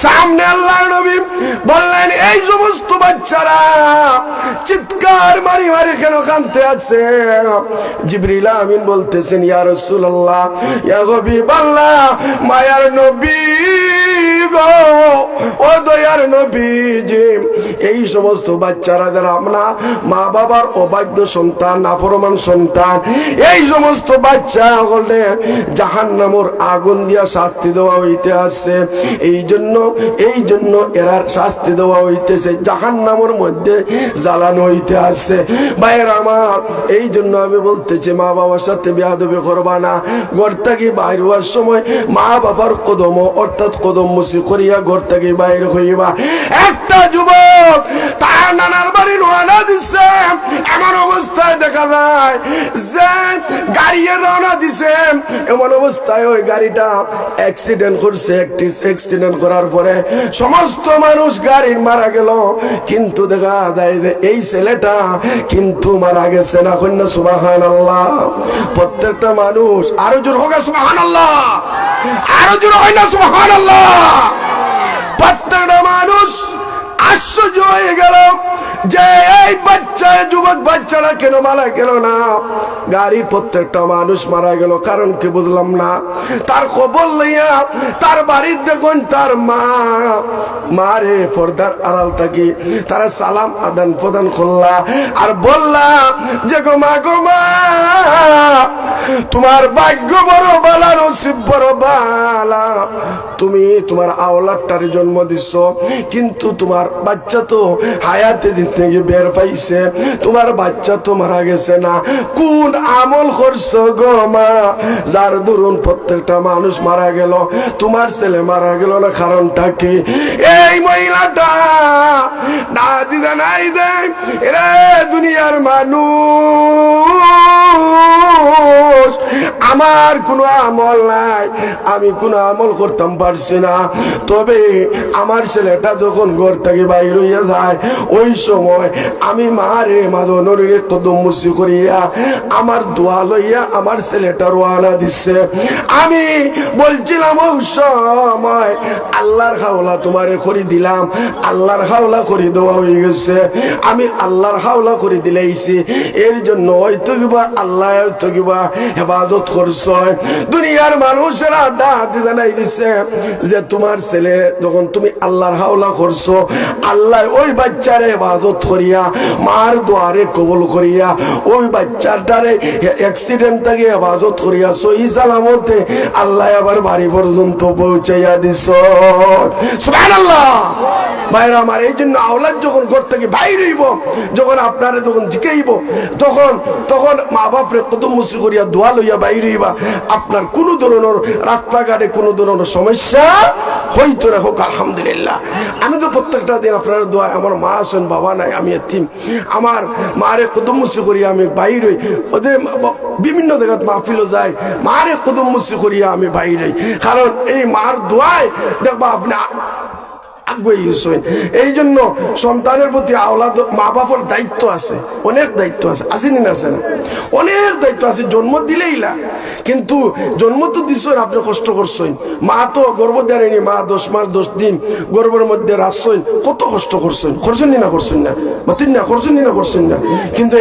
সামনে আল্লাহর নবী বললেন এই সমস্ত বাচ্চারা চিৎকার মারি মারি কেন কাঁদতে আছে? জিবরিল আমিন বলতেছেন ইয়া রাসূলুল্লাহ, ইয়া হাবিবাল্লাহ, মায়ার নবী গো, ও দয়ার নবীজি, এই সমস্ত বাচ্চারা যারা আমরা মা বাবার অবাধ্য সন্তান, নাফরমান সন্তান, এই সমস্ত বাচ্চা হলে জাহান্নামের আগুন দিয়া শাস্তি দেওয়া হইতে আছে। এই জন্য এরা শাস্তি দেওয়া হইতেছে, জাহান্নামের মধ্যে জ্বালানো হইতে আছে। ভাইয়ের আমার, এই জন্য আমি বলতেছি মা বাবার সাথে বেয়াদবি করবা না। ঘর থেকে বাইর হওয়ার সময় মা বাবার কদম অর্থাৎ কদম মুসি করিয়া ঘর থেকে বাইর হইবা। একটা যুবক তার নানার বাড়ি রওনা দিচ্ছে, এমন অবস্থায় দেখা যায় যে গাড়ি রওনা দিছে, এমন অবস্থায় ওই গাড়িটা অ্যাক্সিডেন্ট করছে। অ্যাক্সিডেন্ট করার পরে সমস্ত মানুষ গাড়ির মারা গেল, কিন্তু দেখা যায় যে এই ছেলেটা কিন্তু মারা গেছে না। কন্যা সুবহানাল্লাহ। প্রত্যেকটা মানুষ আরো জোর হোক সুবহানাল্লাহ, আরো জোর হয় না সুবহানাল্লাহ। প্রত্যেকটা মানুষ আশ্চর্য হয়ে গেল যে এই যুবক বাচ্চারা কেন মারা গেল না? গাড়ির প্রত্যেকটা মানুষ মারা গেল, কারণ কি বুঝলাম না। তার খবর লইয়া তার বাড়ির দেখুন তার মারে পর্দার আড়াল থাকি তারা সালাম আদান প্রদান করলা আর বললা যে গো মা, তোমার ভাগ্য বড় বালা, নসিব বড় বালা, তুমি তোমার আওলাদটার জন্ম দিচ্ছ, কিন্তু তোমার বাচ্চা তো হায়াতে জিন্দগি বের পাইছে, তোমার বাচ্চা তো মারা গেছে না। কোন আমল করছো গো মা যার দরুন প্রত্যেকটা মানুষ মারা গেল, তোমার ছেলে মারা গেল না? কারণটা কি? এই মহিলাটা দাদি জানাই দেয়, এরে দুনিয়ার মানুষ, আমার কোনো আমল নাই, আমি কোনো আমল করতাম পারছি না। তবে আমার ছেলেটা যখন ঘর থেকে বাইর হইয়া যায় ওই সময় আমি মারে মাজনরে কদম মুসি করিয়া আমার দোয়া লইয়া আমার ছেলেটা রওনা দিচ্ছে। আমি বলছিলাম ওই সময় আল্লাহর হাওলা তোমারে করে দিলাম, আল্লাহর হাওলা করে দেওয়া হয়ে গেছে। আমি আল্লাহর হাওলা করে দিলেইছি, এর জন্য হয়তো কিবা আল্লাহ হয়তো কিবা হেফাজত করছ। দুনিয়ার মানুষেরা দাদি জানাই দিছে যে তোমার ছেলে যখন তুমি আল্লাহর হাওলা করছো, আল্লাহ ওই বাচ্চারে হেফাজত করিয়া মার দোয়ারে কবুল করিয়া ওই বাচ্চাটারে অ্যাক্সিডেন্ট থেকে হেফাজত করিয়া সহি সালামতে আল্লাহ আবার বাড়ি পর্যন্ত পৌঁছাইয়া দিছ। সুবহানাল্লাহ। ভাইরা আমার, এই জন্য আওলাদ যখন ঘর থেকে বাইর হইব, যখন আপনারে যখন জিকাইব, তখন মা বাপরে কদম মুসি করিয়া দোয়া লইয়া বাইর হইবা। আপনার কোনো ধরনের রাস্তাঘাটে কোনো ধরনের সমস্যা হইতো না, হোক আলহামদুলিল্লাহ। আমি তো প্রত্যেকটা দিন আপনার দোয়া, আমার মা আছেন, বাবা নাই, আমি এতিম, আমার মারে কদম মুসি করিয়া আমি বাইরে ওদের বিভিন্ন জায়গায় মাহফিলও যায়, মারে কদম মুসি করিয়া আমি বাইরে, কারণ এই মার দোয়ায় দেখবা আপনি এই জন্য সন্তানের প্রতি আওলাদ মা বাবার দায়িত্ব আছে, অনেক দায়িত্ব আছে, আসেনি না আছে না, অনেক দায়িত্ব আছে। জন্ম দিলেই না, কিন্তু জন্ম তো দিচ্ছেন, আপনি কষ্ট করছেন, মা তো গর্ভ দেয়নি, মা 10 মাস 10 দিন গর্ভের মধ্যে রাখছেন, কত কষ্ট করছেন, করছেন না করছেন না, বলছেন না করছেন না করছেন না, কিন্তু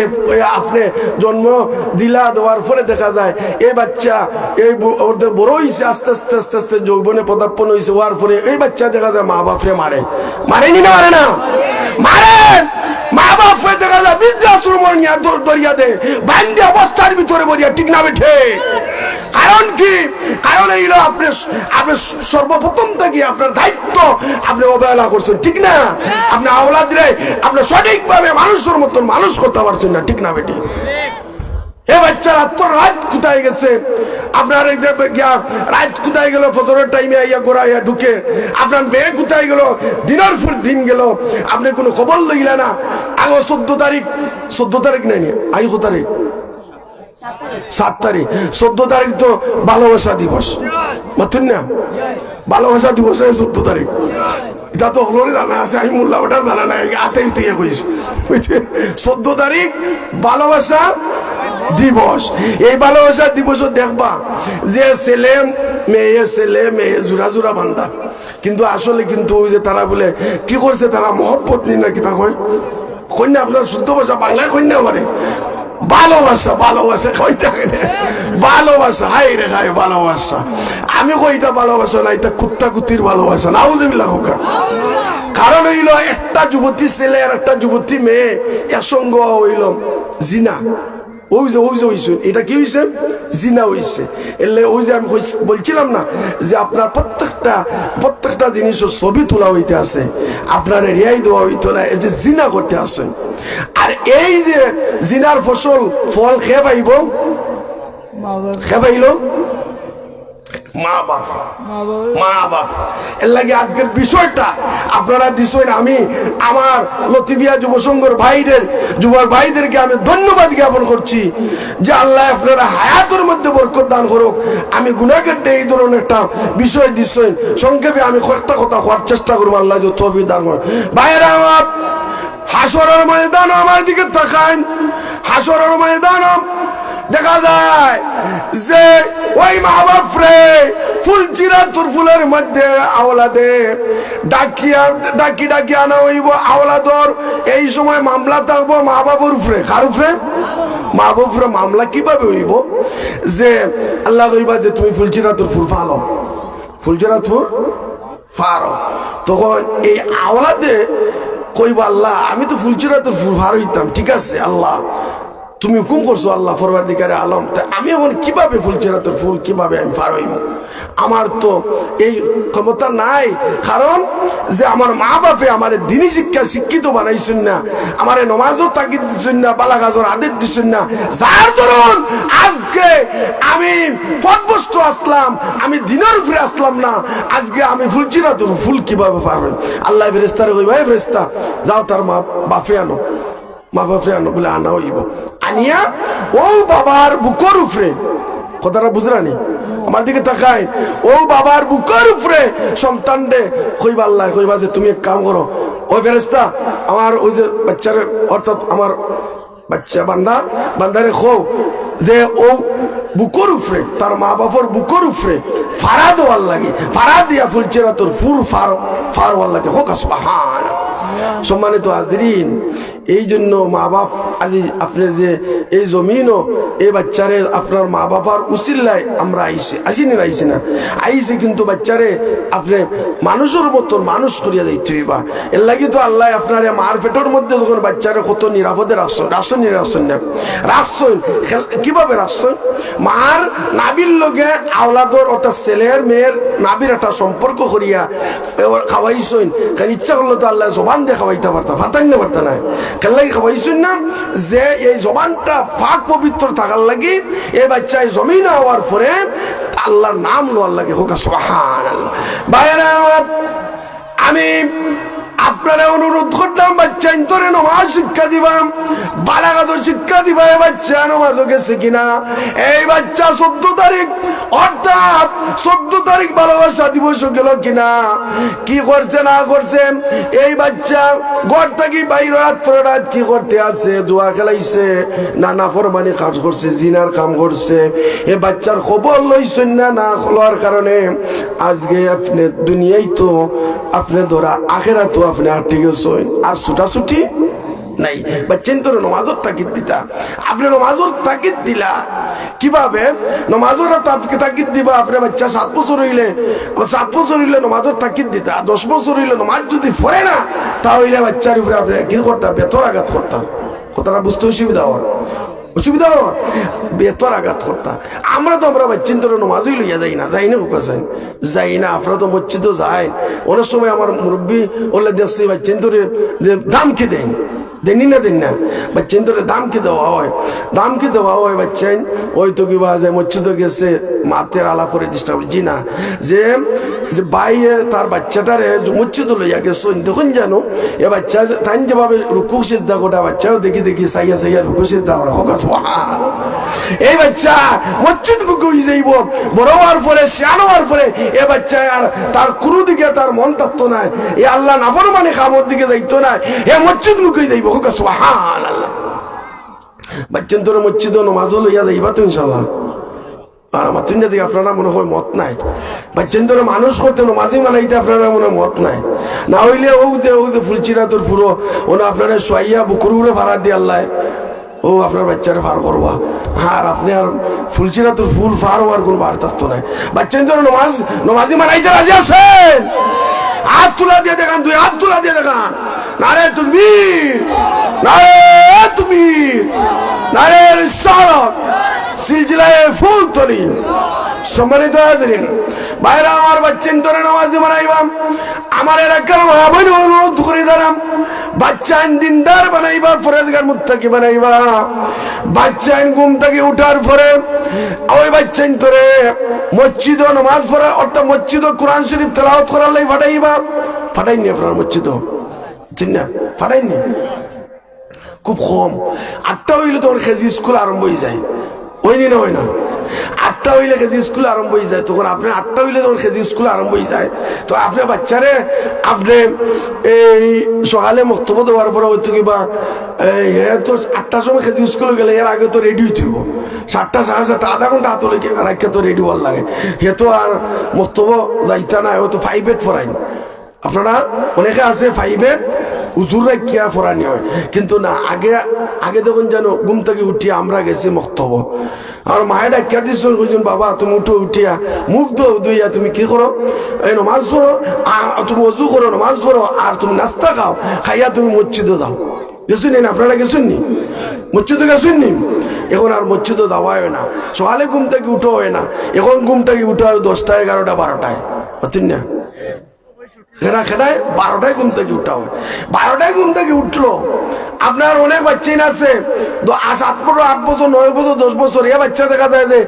আপনি জন্ম দিলা দেওয়ার পরে দেখা যায় এই বাচ্চা এই বড় হয়েছে, আস্তে আস্তে আস্তে আস্তে যৌবনে পদার্পণ হয়েছে, হওয়ার পরে এই বাচ্চা দেখা যায় মা বাপরে মারে, মারেনি না মারে না, মারে মা বাপ দেখা যায় বৃদ্ধাশ্রম নিয়ে দরিয়া দে বান্ধে অবস্থার ভিতরে বলিয়া, ঠিক না বেঠে? কারণ কি? কারণ এইগুলো আপনি আপনি সর্বপ্রথম থেকে আপনার দায়িত্ব আপনি অবহেলা করছেন, ঠিক না? আপনি আওলাদরে আপনি সঠিকভাবে মানুষের মতন মানুষ করতে পারছেন না, ঠিক না বেটি? এ বাচ্চারা তো রাত কোথায় গেছে, আপনার রাত কোথায় গেল, ফজরের টাইমে আইয়া গোড়াইয়া ঢুকে, আপনার মেয়ে কোথায় গেল, দিনের পর দিন গেল, আপনি কোনো খবর লইলেন না। আগে 14 তারিখ নাই, আই কত তারিখ? 7 তারিখ। 14 তারিখ তো ভালোবাসা দিবস, বুঝছেন না? ভালোবাসা দিবস 14 তারিখ, এটা তো হলো জানা আছে, আমি মোল্লা ওটার জানা নাই, আতেই তুই কইস, বুঝছে? 14 তারিখ ভালোবাসা দিবস। এই ভালোবাসা দিবসও দেখবা যে ছেলে মেয়ে জোড়া জোড়া বান্ধা, কিন্তু আসলে কিন্তু ওই যে তারা বলে কি করছে, তারা মহব্বত নি না, কি তা কয় কন্যা, আপনার শুদ্ধ ভাষা বাংলায় কন্যা মানে ভালোবাসা, ভালোবাসা কইটা ভালোবাসা, হাই রে হাই ভালোবাসা। আমি কইটা ভালোবাসা না, এটা কুত্তা কুত্তির ভালোবাসা, নাউজুবিল্লাহ। কারণ হইল একটা যুবতী ছেলে আর একটা যুবতী মেয়ে একসঙ্গ হইল জিনা, ওই যে হইছে, এটা কি হইছে? জিনা হইছে। এলে ওই যে আমি বলছিলাম না যে আপনার প্রত্যেকটা জিনিসের ছবি তোলা হইতে আছে, আপনার রেয়াই দেওয়া হইতো না, এই যে জিনা করতে আসেন। আর এই যে জিনার ফল খেয়ে পাইব, খেয়ে পাইল মা বাপ। এর লাগে আজকের বিষয়টা আপনারা দিছেন, আমি আমার লতিফিয়া যুব সংঘর যুবক ভাইদেরকে আমি ধন্যবাদ জ্ঞাপন করছি যে আল্লাহ আপনারা হায়াতের মধ্যে বরকত দান করুক। আমি গুনাহগারদের এই ধরনের একটা বিষয় দিছেন, সংক্ষেপে আমি কয়েকটা কথা হওয়ার চেষ্টা করবো, আল্লাহ যে তৌফিক দান করুন। ভাইয়েরা আমার, হাসরের ময়দান আমার দিকে তাকান, হাসরের ময়দান দেখা যায় যে ওই মা বাপ রে ফুলচিরাতুর ফুলের মধ্যে আওলাদে ডাকি আনা হইব আওলাদর। এই সময় মামলা থাকবো মা বাবার উপরে, কার উপরে? মা বাবার উপরে মামলা কিভাবে হইব? যে আল্লাহ কইবা যে তুমি ফুলচিরাতুর ফুল ফালো, ফুলচিরাত ফুল ফারো, তখন এই আওলাদে কইবা আল্লাহ আমি তো ফুলচিরাতুর ফুল ফার হইতাম, ঠিক আছে আল্লাহ তুমি হুকুম করছো আল্লাহ পরওয়ারদিগারে আলম, তা আমি এখন কিভাবে ফুলচিরাতুর ফুল কিভাবে আমি পার হইব? আমার তো এই ক্ষমতা নাই, কারণ যে আমার মা বাপে আমার দিনী শিক্ষা শিক্ষিত বানাইছেন না, আমার নমাজও তাকিদ দিচ্ছেন না, বালাগাজর আদেশ দিচ্ছেন না, যার ধরুন আজকে আমি পথভ্রষ্ট আসলাম, আমি দিনের উপরে আসলাম না, আজকে আমি ফুলচিরাতুর ফুল কিভাবে পার হই? আল্লাহ ফেরেশতারে কইবা, এই ফেরেশতা যাও তার মা বাপে আনো, মা বাপরে আনো বলে আনা হইব, আনিয়া ও বাবার বুকের উপরে, কথাটা বুঝলানি? আমার দিকে তাকায়, ও বাবার বুকের উপরে সন্তান রে কইবা আল্লাহ কইবা যে তুমি এক কাম করো, ওই ফেরেশতা আমার ওই যে বাচ্চারে, অর্থাৎ আমার বাচ্চা বান্দারে খো যে ও বুকের উপরে, তার মা বাবার বুকের উপরে ফাড়া দেওয়ার লাগে, ফাড়া দিয়া ফুলচিরাতুর ফুল ফাড়ার লাগে, হোক সুবহানাল্লাহ। সম্মানিত হাজরিন, এই জন্য মা বাপ আজি আপনি যে এই জমিনও এই বাচ্চারে আপনার মা বাবার উসিল্লায় আমরা আসিনি না আইসি, কিন্তু বাচ্চারে আপনি মানুষের মতন মানুষ করিয়া দিতে হইবা। এর লাগি তো আল্লাহ আপনার মার পেটের মধ্যে যখন বাচ্চারে কত নিরাপদে রাখছেন কিভাবে রাখছেন? মার নাবির লগে আওলাদর অর্থাৎ ছেলের মেয়ের নাবির একটা সম্পর্ক করিয়া খাওয়াইছেন, কারণ ইচ্ছা করলে তো আল্লাহ জবান দিয়ে খাওয়াইতে পারতাম না, কেল্লাই খাওয়াইছেন না যে এই জবানটা পাক পবিত্র থাকার লাগি এই বাচ্চায় জমিন হওয়ার পরে আল্লাহর নাম লওয়ার লাগে, হোক সুবহানাল্লাহ। ভাইয়েরা আমি আপনারা অনুরোধ করতাম বাচ্চা ইন্তরে নমাজ শিক্ষা দিবাম, বালাগাতর শিক্ষা দিবা। এ বাচ্চা নমাজও গেছে কিনা, এই বাচ্চা 14 তারিখ অর্থাৎ 14 তারিখ ভালোবাসা দিবস গেল কিনা, কি করছে না করছে। এই বাচ্চা ঘর থেকে বাইরে রাত্র রাত কি করতে আছে, জুয়া খেলাইছে না নাফরমানি কাজ করছে, জিনার কাম করছে। এ বাচ্চার খবর লইছেন না, না খোলার কারণে আজকে আপনি দুনিয়ায় তো আপনি ধরা আখেরা তো আপনি আটকে গেছেন, আর ছুটাছুটি নাই। বাচ্চেন তোর নমাজের তাকিদ দিতা, আপনি নমাজের তাকিদ দিলা কিভাবে? নমাজের তাকিদ দিবা আপনি বাচ্চা 7 বছর হইলে, 7 বছর হইলে নমাজের তাকিদ দিতা, 10 বছর হইলে নমাজ যদি পড়ে না তাহলে বাচ্চার উপরে আপনি কি করতাম? বেতর আঘাত করতাম। কথাটা বুঝতে অসুবিধা হওয়ার বেতর আঘাত করতাম। আমরা তো আমরা বাচ্চেন তোর নমাজই লইয়া যাই না, যাই না কোথায় যাই না। আপনারা তো মসজিদও যায়, অনেক সময় আমার মুরব্বী ওলে দেখছি বাচ্চেন তোর দাম কি দেন, দেনি না দেন না, বাচ্চেন তোর দাম কি দেওয়া হয়, দাম কি দেওয়া হয় বাচ্চেন ওই তো কিবা যে মসজিদে গেছে মাতের আলা করে চেষ্টা করছি না, যে ভাই তার বাচ্চাটারে মসজিদ লইয়া গেছো, দেখুন জানো এ বাচ্চা তাই যেভাবে রুকু সিদ্ধা গোটা বাচ্চাও দেখি দেখি সাইয়া সাইয়া রুকু সিদ্ধা করা হোক। এই বাচ্চা মসজিদ বুকে হয়ে যাইব, বড় হওয়ার পরে শিয়ান হওয়ার পরে এ বাচ্চা আর তার কোনো দিকে তার মন থাকতো না, এ আল্লাহ নাফরমানি খামর দিকে যাইতো না, এ মসজিদ মুখে যাইব হোক। সুবহানাল্লাহ। বাচ্চা তোর মসজিদ নমাজও লইয়া যাইবা তো ইনশাআল্লাহ। আর আমার তিনটা দিকে আপনারা মনে হয় মত নাই, বাচ্চেন তোর মানুষ করতে নমাজি মানাইতে আপনারা মনে হয় মত নাই, না হইলে ও যে ফুলচিরা তোর পুরো ওনা আপনারা সোয়াইয়া বুকুর উপরে ভাড়া দিয়ে আল্লাহ ও আপনার বাচ্চারা ফার করবা। আর আপনি আর ফুলচিরা তোর ফুল ফার হওয়ার কোন বার থাকতো নাই। বাচ্চেন তোর নমাজি মানাইতে রাজি আছেন? হাত তুলা দিয়ে দেখান, 2 হাত তুলা দিয়ে দেখান। নারে তাকবীর, নারে তাকবীর, নারে রিসালাত, সিলসিলায়ে ফুল তরি। সম্মানিত হাজিরিন ভাইরা আমার, বাচ্চেন তোরে নামাজি বানাইবাম, আমার এলাকার মা বোন অনুরোধ করে দাঁড়াম, বাচ্চা দিনদার বানাইবা, ফরেজগার মুত্তাকি বানাইবা। বাচ্চা ঘুম থেকে উঠার পরে ওই বাচ্চা তোরে মসজিদ নামাজ পড়া অর্থাৎ মসজিদ কোরআন শরীফ তেলাওয়াত করার লাই ফাটাইবা। ফাটাইনি আপনার মসজিদ চিন্না ফাটাইনি, খুব কম। 8টা হইলে তোমার খেজি স্কুল আরম্ভ হয়ে যায়, হয়নি না হয় না? 8টা হইলে কেজি স্কুল আরম্ভ হয়ে যায়, তখন আপনি 8টা হইলে তখন কেজি স্কুল আরম্ভ হয়ে যায়। তো আপনি বাচ্চারে আপনি এই সকালে বক্তব্য দেওয়ার পরে হয়তো কিবা হ্যাঁ তো 8টার সময় কেজি স্কুলে গেলে এর আগে তো রেডি হইতে হইব, 7টা 7:30 আধা ঘন্টা হাত রাখে তো রেডি হওয়ার লাগে। হে তো আর বক্তব্য যাইতা না, হয়তো 5 ফরাইন। আপনারা অনেকে আছে 5 উজুর রাখিয়া ফরানি হয়, কিন্তু না আগে দেখুন যেন ঘুম থেকে উঠিয়া আমরা গেছি বক্তব্য, আর মায়ের ডাকিয়া দিচ্ছ বাবা তুমি উঠিয়া মুখ ধুইয়া তুমি কি করো, এই নমাজ পড়ো, তুমি অজু করো, নমাজ পড়ো, আর তুমি নাস্তা খাও, খাইয়া তুমি মসজিদে দাও। গেছুন না আপনারা? গেছুন নি মসজিদে? গেছুন নি? এখন আর মসজিদে দেওয়া হয় না, সকালে ঘুম থেকে উঠো হয় না, এখন ঘুম থেকে উঠা হয় 10টা 11টা 12টায়, বুঝছেন না? খেটায় 12টায় ঘুম থেকে উঠা হয়, 12টায় ঘুম থেকে উঠলো। আপনার অনেক বাচ্চাই আছে 7 বছর 8 বছর 9 বছর 10 বছর, এ বাচ্চা দেখা যায় যে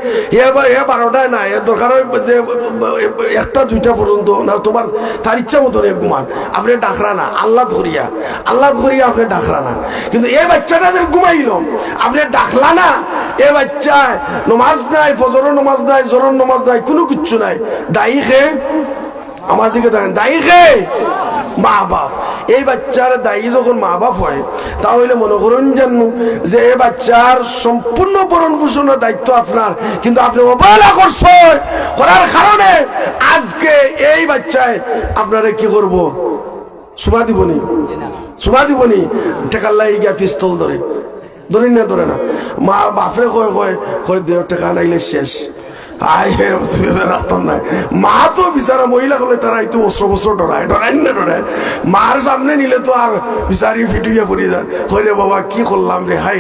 এ 12টায় না, এর দরকার হয় যে 1টা 2টা পর্যন্ত না, তোমার তার ইচ্ছা মতো ঘুমান, আপনি ডাকরা না, আল্লাহ ধরিয়া আপনি ডাকরা না। কিন্তু এ বাচ্চাটা যে ঘুমাইল আপনি ডাকলা না, এ বাচ্চায় নমাজ নাই, ফজরের নমাজ নাই, জোহরের নমাজ নাই, কোনো কিচ্ছু নাই। দায়ী খেয়ে আমার দিকে দেখেন, দায়ী খেয়ে মা বাপ। এই বাচ্চার দায়ী যখন মা বাপ হয় তাহলে মনে করুন জানো যে এই বাচ্চার সম্পূর্ণ ভরণ পোষণের দায়িত্ব আপনার, কিন্তু আপনি অবহেলা করছেন, করার কারণে আজকে এই বাচ্চায় আপনারা কি করব? সুমা দিবনি টেকাল্লাই গিয়া পিস্তল ধরে না মা বাপরে কয় দেহ টেকা নাইলে শেষ। রাখতাম না, মা তো বিচারা মহিলা হলে তারা একটু অস্ত্র ডরায় না, মার সামনে নিলে তো আর বিচারি ফিটুইয়া পড়ি যায়, হইরে বাবা কি করলাম রে হাই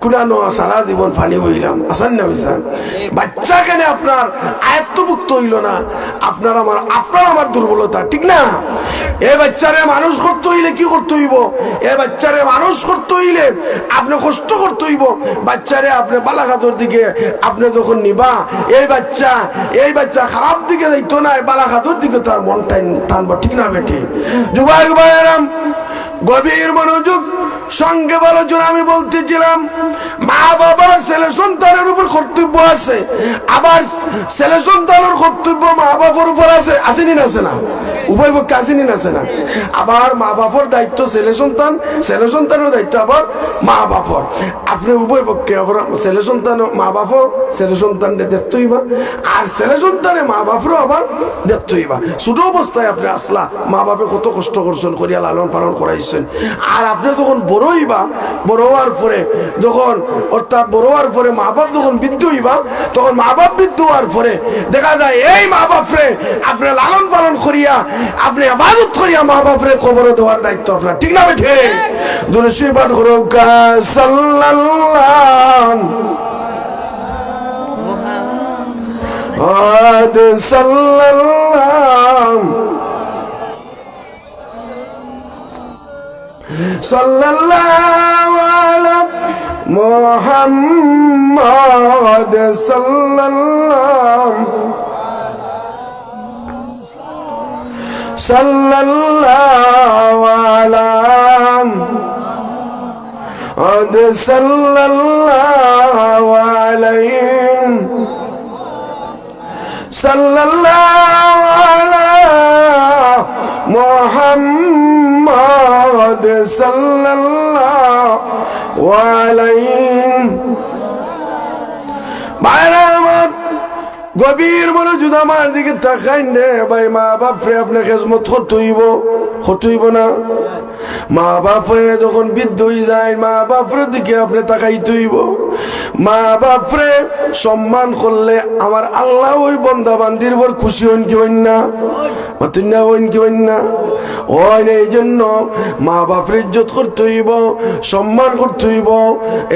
কুনানো সারা জীবন ফানি হইলাম। আসান না বিচার বাচ্চা কেন আপনার আয়ত্তভুক্ত হইল না, আপনার আমার দুর্বলতা, ঠিক না? এ বাচ্চারে মানুষ করতে হইলে কি করতে হইব? এ বাচ্চারে মানুষ করতে হইলে আপনি কষ্ট করতে হইব। বাচ্চারে আপনি বালাঘাতর দিকে আপনি যখন নিবা এই বাচ্চা খারাপ দিকে যাইতো না, বালাঘাতুর দিকে তার মন টানবো, ঠিক না বেটি? যুবক ভাইয়েরাম, গভীর মনোযোগ সঙ্গে আলোচনা আমি বলতেছিলাম, মা বাবার ছেলে সন্তানের উপর কর্তব্য আছে, আবার ছেলে সন্তানের কর্তব্য মা বাবার উপর আছে, আসেনি না? আছে না? উভয় পক্ষে আসেনি না? আছে না? আবার মা বাবার দায়িত্ব ছেলে সন্তানের দায়িত্ব আবার মা বাবার। আপনি উভয় পক্ষে আবার ছেলে সন্তান মা বাপও ছেলে সন্তানকে দেখতেই বা, আর ছেলে সন্তানে মা বাপরও আবার দেখতেই বা। ছোট অবস্থায় আপনি আসলা, মা বাপে কত কষ্ট করছেন, করিয়া লালন পালন করাইছেন, আর আপনি যখন বড় হইবা, বড় হওয়ার পরে যখন অর্থাৎ বড় হওয়ার পরে মা বাপ যখন বৃদ্ধ হইবা, তখন মা বাপ বৃদ্ধ হওয়ার পরে দেখা যায় এই মা বাপরে আপনি লালন পালন করিয়া, আপনি ইবাদত করিয়া মা বাপরে কবরে দেওয়ার দায়িত্ব আপনার, ঠিক না বেঠে? দুরূদ শরীফ পাঠ করুন, সাল্লাল্লাহু সাল্লাল্লাহু আলা মুহাম্মদ সাল্লাল্লাহু আলা মুহাম্মদ সাল্লাল্লাহু আলাইহি সাল্লাল্লাহু আলা মুহাম্মদ সাল্লাল্লাহু আলাইহি। ভাইরা আমার, গভীর মনোযোগ আমার দিকে তাকাইন রে ভাই। মা বাপরে আপনি খেজমত হইব না? মা বাপে যখন বৃদ্ধ হয়ে যায়, মা বাপরে দিকে আপনি তাকাইতে হইব। মা বাপরে সম্মান করলে আমার আল্লাহ ওই বন্দা বান্দির উপর খুশি হন কি হইন না? এই জন্য মা বাপের ইজ্জত করতে হইব, সম্মান করতে হইব।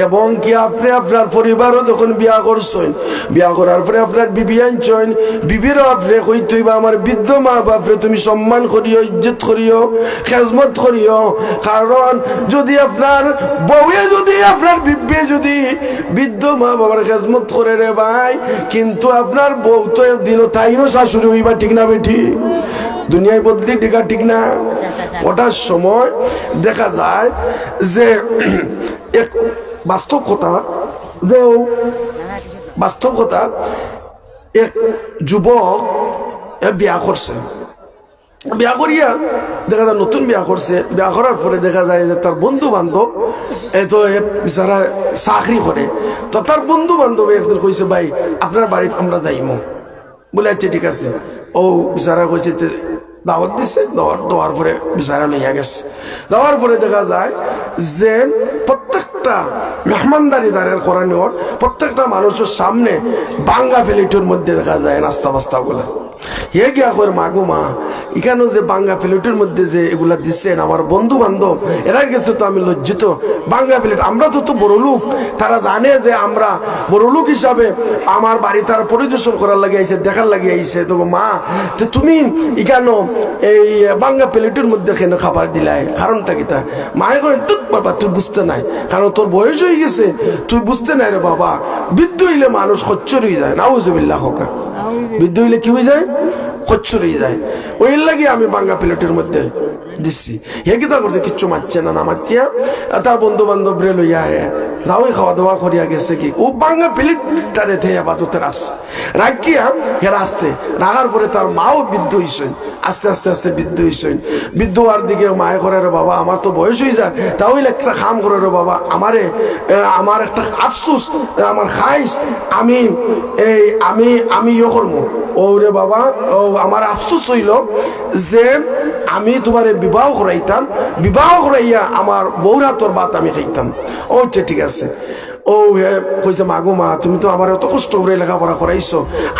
এবং কি আপনি আপনার পরিবারও যখন বিয়া করছেন, বিয়া করার পরে আপনার বিবি আনছেন, বিবিরও আপনি কইতে হইব আমার বৃদ্ধ মা বাপরে তুমি সম্মান করিও, ইজ্জত করিও, খেজমত করিও। কারণ যদি আপনার বউয়ে যদি আপনার বিবে যদি বৃদ্ধ মা বাবার খেজমত করে রে ভাই, কিন্তু আপনার বউ তো একদিনও তাইও শাশুড়ি হইবা, ঠিক না বেঠি? দুনিয়ায় পদ্ধতি টিকা, ঠিক না? ওটার সময় দেখা যায় যে এক বাস্তব কথা এক যুবক বিয়া করছে, বিয়া করিয়া দেখা যায় নতুন বিয়া করছে। বিয়া করার পরে দেখা যায় যে তার বন্ধু বান্ধব এত বিচারা চাকরি করে, তো তার বন্ধু বান্ধব একদিন কইছে ভাই আপনার বাড়িতে আমরা যাইমু। বলে আচ্ছা ঠিক আছে। ও বিচারা কইছে দাওয়াত দিছে, দেওয়ার পরে বিচারা লইয়া গেছে। দেওয়ার পরে দেখা যায় যে প্রত্যেকটা মেহমানদারি দাঁড়ের করানোর প্রত্যেকটা মানুষের সামনে বাঙ্গা প্লেটের মধ্যে দেখা যায় নাস্তা বাস্তা গুলা। হে গিয়া করে মাগো মা, এখানেও যে বাঙ্গা প্লেটের মধ্যে যে এগুলা দিচ্ছেন আমার বন্ধু বান্ধব, এরা গেছে তো আমি লজ্জিত। বাঙ্গা প্লেট, আমরা তো বড় লোক, তারা জানে যে আমরা বড় লোক হিসাবে আমার বাড়ি তারা পরিদর্শন করার লাগে আইছে, দেখার লাগে আইছে। তো মা, তো তুমি এখানেও এই বাঙ্গা প্লেটের মধ্যে কেন খাবার দিলাই, কারণটা কি? তা মায়ে করেন তুই বাবা তুই বুঝতে নাই, কারণ তোর বয়স হয়ে গেছে, তুই বুঝতে নাই রে বাবা। বৃদ্ধ হইলে মানুষ খচ্চর হয়ে যায়, নাউজুবিল্লাহ হোকা। বৃদ্ধ হইলে কি হয়ে যায়? খচ্চর হয়ে যায়। ওই লাগে আমি বাঙ্গা প্লেটের মধ্যে দিচ্ছি। হে কি তা করছে, কিচ্ছু মারছে না, নামাচ্ছিয়া তার বন্ধু বান্ধব রে লইয়া যাও খাওয়া দাওয়া করিয়া গেছে। কি ও বাঙ্গা প্লেটটা রেথে বাজতে রাখিয়া হেরা আসছে। রাখার পরে তার মাও বৃদ্ধ হইছেন, আস্তে আস্তে আস্তে বৃদ্ধ হইছেন। বৃদ্ধ হওয়ার দিকে মায়ে করে রে বাবা আমার তো বয়স হয়ে যায়, তাহলে একটা খাম করে রে বাবা আমারে, আমার একটা আফসুস, আমার খাইস আমি ইয়ে করবো। ও রে বাবা, ও আমার আফসুস হইল যে আমি তোমার বিবাহ করাইতাম, বিবাহ করাইয়া আমার বউরা তোর বাত আমি খাইতাম। ও ঠিক আছে। ও কইছে মাগো মা, তুমি তো আমার এত কষ্ট করে লেখাপড়া করাইছো,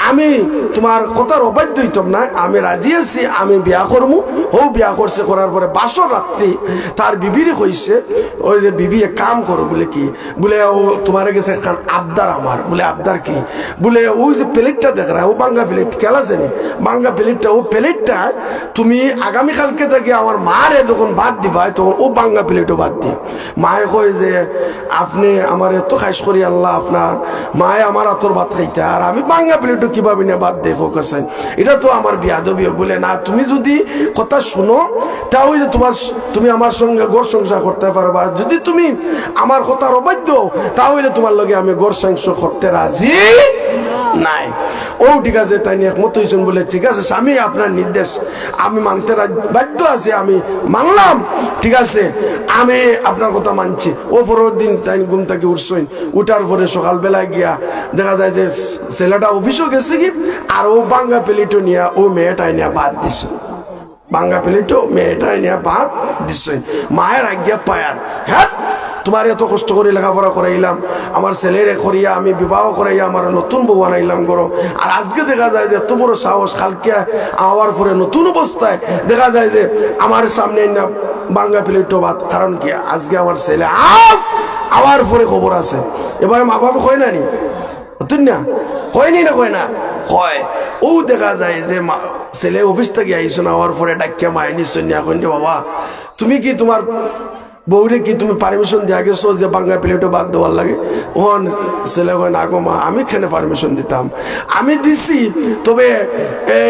আমি তোমার কথার অবাধ্য হইতাম না, আমি রাজি আছি, আমি বিয়া করবো। ও বিয়া করছে, করার পরে বাসর রাত্রি তার বিবিরে কইছে, ওই যে বিবি এক কাম করো বলে কি বলে, ও তোমার গেছে একখান আবদার আমার। বলে আবদার কি? বলে ওই যে প্লেটটা দেখ রা, ও বাঙ্গা প্লেট খেলা জানি বাঙ্গা প্লেটটা, ও প্লেটটা তুমি আগামীকালকে থেকে আমার মারে যখন ভাত দিবা তখন ও বাঙ্গা প্লেটও ভাত দি। মায়ে কয় যে আপনি আমার এত খাইস করি আল্লাহ আপনার মায় আমার আতর ভাত খাইতে আর আমি বাঙ্গা প্লেটও কিভাবে না বাদ দেখো কাছেন এটা তো আমার বিয়াদবি বলে না তুমি যদি কথা শুনো তাহলে তুমি আমার সঙ্গে ঘর সংসার করতে পারবা যদি তুমি আমার কথার অবাধ্য তাহলে তোমার লগে আমি ঘর সংসার করতে রাজি নাই ও ঠিক আছে তাই নিয়ে একমত হয়েছেন বলে ঠিক আছে স্বামী আপনার নির্দেশ আমি মানতে বাধ্য আছি আমি মানলাম ঠিক আছে আমি আপনার কথা মানছি ও পরের দিন তাই ঘুম থেকে উঠছেন উঠার পরে সকালবেলায় গিয়া দেখা যায় যে ছেলেটা অফিসও গেছে কি আর ও বাঙ্গা প্লেটও নিয়ে ও মেয়েটাই নিয়ে বাদ দিছে বাঙ্গা প্লেটও মেয়েটাই নিয়ে বাদ দিছে মায়ের আজ্ঞা পায়ার হ্যাঁ তোমার এত কষ্ট করে লেখাপড়া করাইলাম আমার ছেলেরে করিয়া আমি বিবাহ করাইয়া আমার নতুন বউ আনাইলাম গরম আর আজকে দেখা যায় যে এত বড় সাহস কালকে আওয়ার পরে নতুন অবস্থায় দেখা যায় যে আমার সামনে না বাঙ্গা প্লেটও বাদ কারণ কি আজকে আমার ছেলে আওয়ার পরে খবর আছে এবার মা বাবা কয় না নি তুই না হয়নি না কয় না হয় ও দেখা যায় যে ছেলে অফিস থেকে আইসো না হওয়ার পরে ডাকিয়া মায় নিশ্চয় নিয়ে এখন যে বাবা তুমি কি তোমার বউরে কি তুমি পারমিশন দেওয়া গেছো যে বাঙ্গা প্লেটও বাদ দেওয়ার লাগে ওখান ছেলে হয় না গো মা আমি এখানে পারমিশন দিতাম আমি দিছি তবে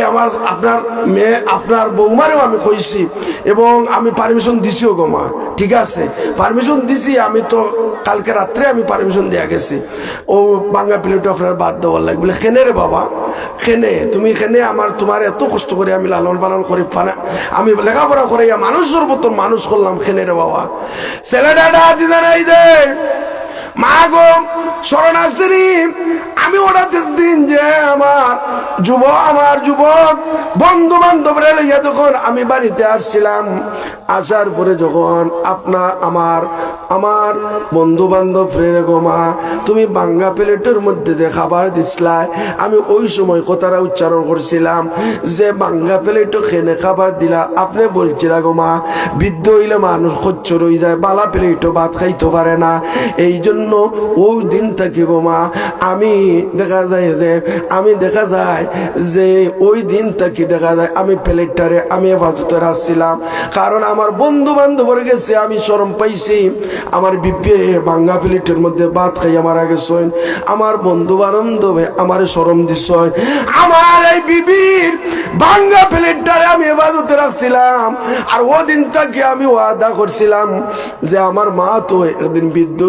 আমার আপনার মেয়ে আপনার বৌমারেও আমি কইছি এবং আমি পারমিশন দিছিও গো মা ঠিক আছে পারমিশন দিছি আমি তো কালকে রাত্রে আমি পারমিশন দেওয়া গেছি ও বাঙ্গা প্লেটও আপনার বাদ দেওয়ার লাগে বলে কেনে রে বাবা কেনে তুমি কেনে আমার তোমার এত কষ্ট করে আমি লালন পালন করি আমি লেখাপড়া করে মানুষের মতন মানুষ করলাম কেনে রে বাবা ছেলেটা দিদার এই যে মা গো শরণাশ্রী আমি ওরা দিন যে আমার যুবক বন্ধু বান্ধবরা লইয়া যখন আমি বাড়িতে আসছিলাম আসার পরে যখন আমার বন্ধু বান্ধব ফ্রেন্ড গো মা তুমি বাঙ্গা প্লেটের মধ্যে যে খাবার দিছিলাই আমি ওই সময় কথাটা উচ্চারণ করছিলাম যে বাঙ্গা প্লেটও খেনে খাবার দিলা আপনি বলছিলা গো মা বৃদ্ধ হইলে মানুষ খচ্চর হয়ে যায় বালা প্লেটও ভাত খাইতে পারে না এই জন্য ওই দিন থাকি গো মা আমি দেখা যায় যে ওই দিন থাকি দেখা যায় আমি প্লেটটারে আমি হেফাজতে রাখছিলাম কারণ আমার বন্ধু বান্ধবের গেছে আমি শরম পাইছি আমার বিপে বাঙ্গা প্লেটের মধ্যে ভাত খাইয়া মারা গেছেন আমার বন্ধু বান্ধবে আমার শরম দিছ আমার এই বিবির বাঙ্গা প্লেটটারে আমি হেফাজতে রাখছিলাম আর ও দিন থাকি আমি ওয়াদা করছিলাম যে আমার মা তো একদিন বৃদ্ধ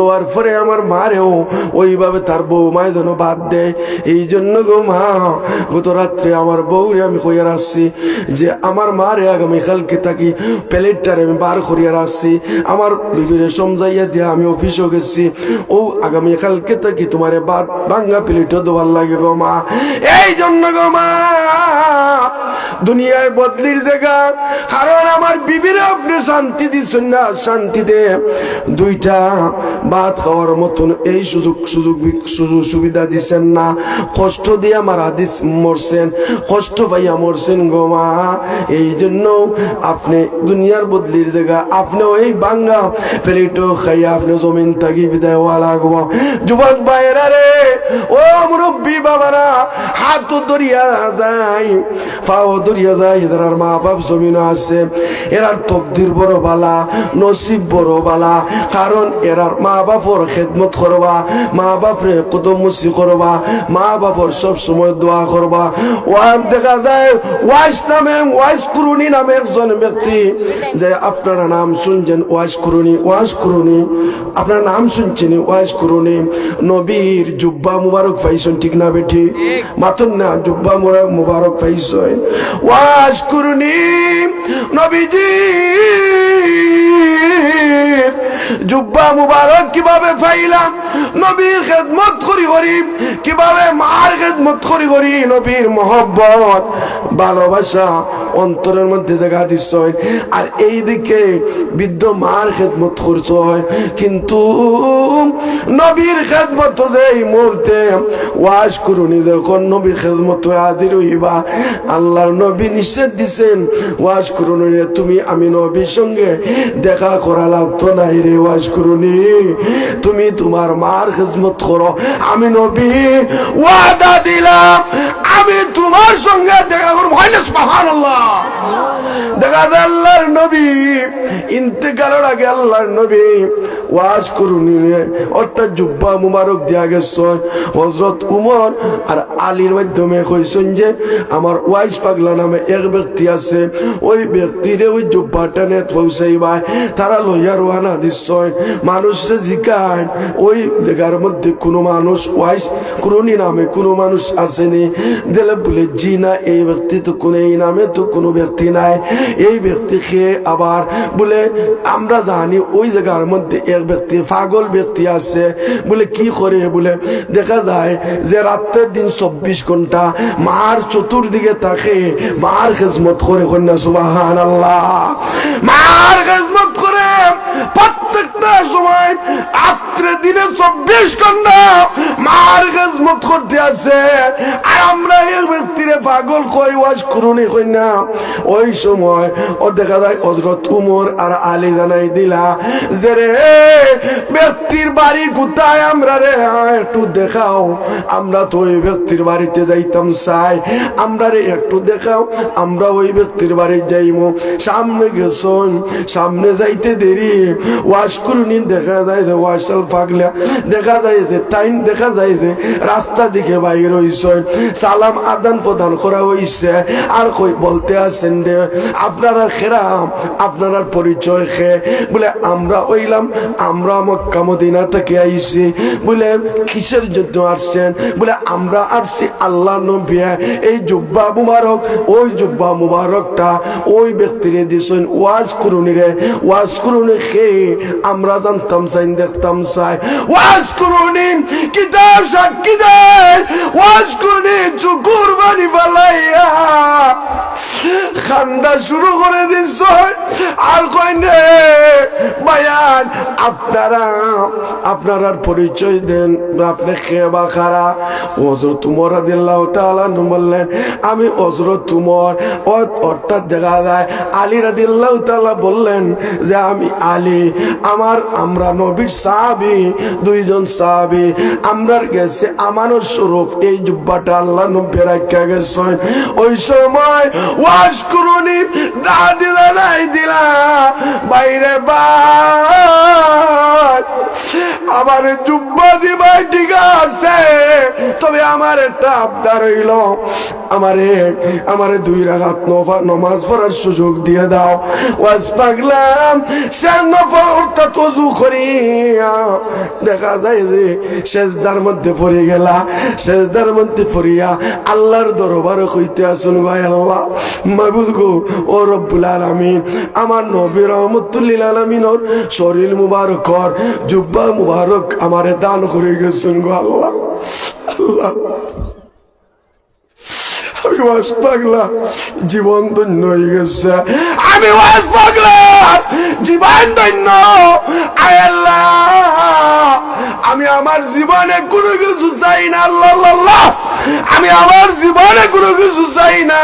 হওয়ার পরে আমার মারেও ওইভাবে তার বৌমায় যেন বাদ দেয় এই জন্য গো মা গত রাত্রে আমার বউরে আমি কইয়া রাখছি যে আমার মারে আগামীকালকে থাকি প্লেটটারে আমি বার করিয়া রাখছি আমার বিবিরে সমঝাইয়া দিয়ে আমি অফিসও গেছি ও আগামীকালকে থাকি তোমারে বাঙ্গা প্লেটও দেওয়ার লাগে গো মা এই জন্য গো মা দুনিয়ায় বদলির জায়গা কারণ আমার বিবিরে আপনি শান্তি দিচ্ছেন না শান্তিতে দুইটা ভাত খাওয়ার মতন এই সুযোগ সুবিধা দিচ্ছেন না কষ্ট দিয়ে মারা মরছেন কষ্ট পাইয়া মরছেন গো মা এই জন্য আপনি দুনিয়ার বদলির জায়গা আপনি ওই বাঙ্গা প্লেটও খাইয়া আপনি জমিন থাকি বিদায় হওয়া লাগবো যুবক ভাইয়েরা রে ও মুরব্বী বাবারা হাত ধরিয়া যায় পাও ধরিয়া যায় এদের মা বাপ জমিন আছে এরার তকদির বড় বালা নসিব বড় বালা কারণ এরার মা বাপর খেদমত করবা মা বাপরে কদম মুসি করবা মা বাপর সব সময় দোয়া করবা ওয়ান দেখা যায় ওয়াইস কুরুনি নামে একজন ব্যক্তি যে আপনারা নাম শুনছেন ওয়াইস কুরুনি আপনার নাম শুনছেন ওয়াইস কুরুনি নবীর জুব্বা মুবারক পাইছেন ঠিক না বেঠি মাতুন না জুব্বা মুবারক পাইছেন ওয়াইস কুরুনি নবীজি জুব্বা মুবারক কিভাবে পাইলাম নবীর খেদমত করি কিভাবে মার খেদমত করি নবীর মহব্বত ভালোবাসা অন্তরের মধ্যে দেখা দিচ্ছ আর এই দিকে বৃদ্ধ মার খেদমত করছ কিন্তু নবীর খেদমত যে এই মুহূর্তে ওয়াজ করুনি যখন নবীর খেদমত আদির হইবা আল্লাহর নবী নিষেধ দিছেন ওয়াজ করুনি তুমি আমি নবীর সঙ্গে দেখা করা লাগতো নাই রে ওয়াজ করুনি তুমি তোমার মার খেদমত করো আমি নবী ওয়াদা দিলাম আমি তোমার সঙ্গে দেখা করবো। হয় না সুবহানাল্লাহ? দেখা যায় আল্লাহর নবী ইন্তেকালের আগে আল্লাহর নবী ওয়াজ করুন, অর্থাৎ জুব্বা মুবারক দিয়া গেছে হযরত উমর আর আলীর মাধ্যমে কইছেন যে আমার ওয়াইস পাগলা নামে এক ব্যক্তি আছে, ওই ব্যক্তিরে ওই জুব্বাটা নেত পৌঁছাইবা। তারা লইয়া রওনা দিচ্ছেন। মানুষে জিজ্ঞাসা ওই জায়গার মধ্যে কোনো মানুষ ওয়াইস করুনি নামে কোনো মানুষ আসেনি? দিলে বলে জি না, এই ব্যক্তি তো কোনো, এই নামে তো কোনো ব্যক্তি নাই। এই ব্যক্তিকে আবার বলে আমরা জানি ওই জায়গার মধ্যে এক ব্যক্তি পাগল ব্যক্তি আছে। বলে কি করে? বলে দেখা যায় যে রাতের দিন 24 ঘন্টা মার চতুর্দিকে থাকে, মার খেজমত করে। কন্যা সুবহানাল্লাহ। মার খেজমত করে প্রত্যেকটা সময় রাত্রে দিনে 24 ঘন্টা মার খেজমত করতে আছে। আর আমরা এই ব্যক্তিরে পাগল কই ওয়াজ করুনি কন্যা। ওই সময় ও দেখা যায় হযরত উমর আর আলী জানাই দিলা যে রে ব্যক্তির বাড়ি কোথায়, আমরা রে একটু দেখাও। আমরা তো ওই ব্যক্তির বাড়িতে যাইতাম চাই, আমরা রে একটু দেখাও, আমরা ওই ব্যক্তির বাড়ি যাইমু। সামনে গেছন, সামনে যাইতে দেরি ওয়াজ করুনি দেখা যায় যে ওয়াশাল পাগলা দেখা যায় যে টাইম দেখা যায় যে রাস্তা দিকে বাইর হইছে, সালাম আদান প্রদান করা হইছে। আর কই বলতে আছেন যে আপনারা খেরাম, আপনার পরিচয় খে? বলে আমরা হইলাম, আমরা মক্কা মদিনা থেকে আইছি। বলে কিসের জন্য আসছেন? বলে আমরা আসছি আল্লাহ নবী এই জুব্বা মুবারক, ওই জুব্বা মুবারকটা ওই ব্যক্তিরে দিছেন ওয়াজ করুনি রে। ওয়াজ করুনি খেয়ে আমরা জানতাম চাই, দেখতাম চাই। ওয়াজ করুনি কিতাব সাক্ষী দেয়, ওয়াজ করুনি চুকুর বাড়ি পালাইয়া খান্দা শুরু করে দিছ। আর কই নে বায়ান আপনারা পরিচয় দেন, আপনি কে বা খারা? হযরত উমর রাদিয়াল্লাহু তাআলা বললেন আমি হযরত উমর। অর্থাৎ দেখা যায় আলী রাদিয়াল্লাহু তাআলা বললেন যে আমি আলী। আমরা নবীর সাহাবী, দুইজন সাহাবী। আমরার গেছে আমানত স্বরূপ এই জুব্বাটা আল্লাহ নবী রাখা গেছেন। ওই সময় ওয়াজ করুনি দাদি দাদাই দিলা বাইরে আমার জুব্বা দিবাই ঠিক আছে, তবে আমার একটা আবদার হইল, আমারে 2 রাকাত নমাজ পড়ার সুযোগ দিয়ে দাও। ওয়াজ পাগলাম সে নফল অর্থাৎ ওযু করিয়া দেখা যায় যে সেজদার মধ্যে পড়ে গেলা। সেজদার মধ্যে পড়িয়া আল্লাহর দরবারে কইতে আসুন গো আল্লাহ মাবুদ গো ও রব্বুল আলামিন, আমার নবী রহমাতুল লিল আলামিনের শরীর মুবারকর জুব্বা মুবারক আমারে দান করে গেছেন গো আল্লাহ। আল্লাহ আমি ওয়াজ পাগলা জীবন ধন্য হয়ে গেছে, আমি ওয়াজ পাগলা জীবন ধন্য। আয় আল্লাহ আমি আমার জীবনে কোনো কিছু চাই না, আল্লাহ আমি আমার জীবনে কোনো কিছু চাই না।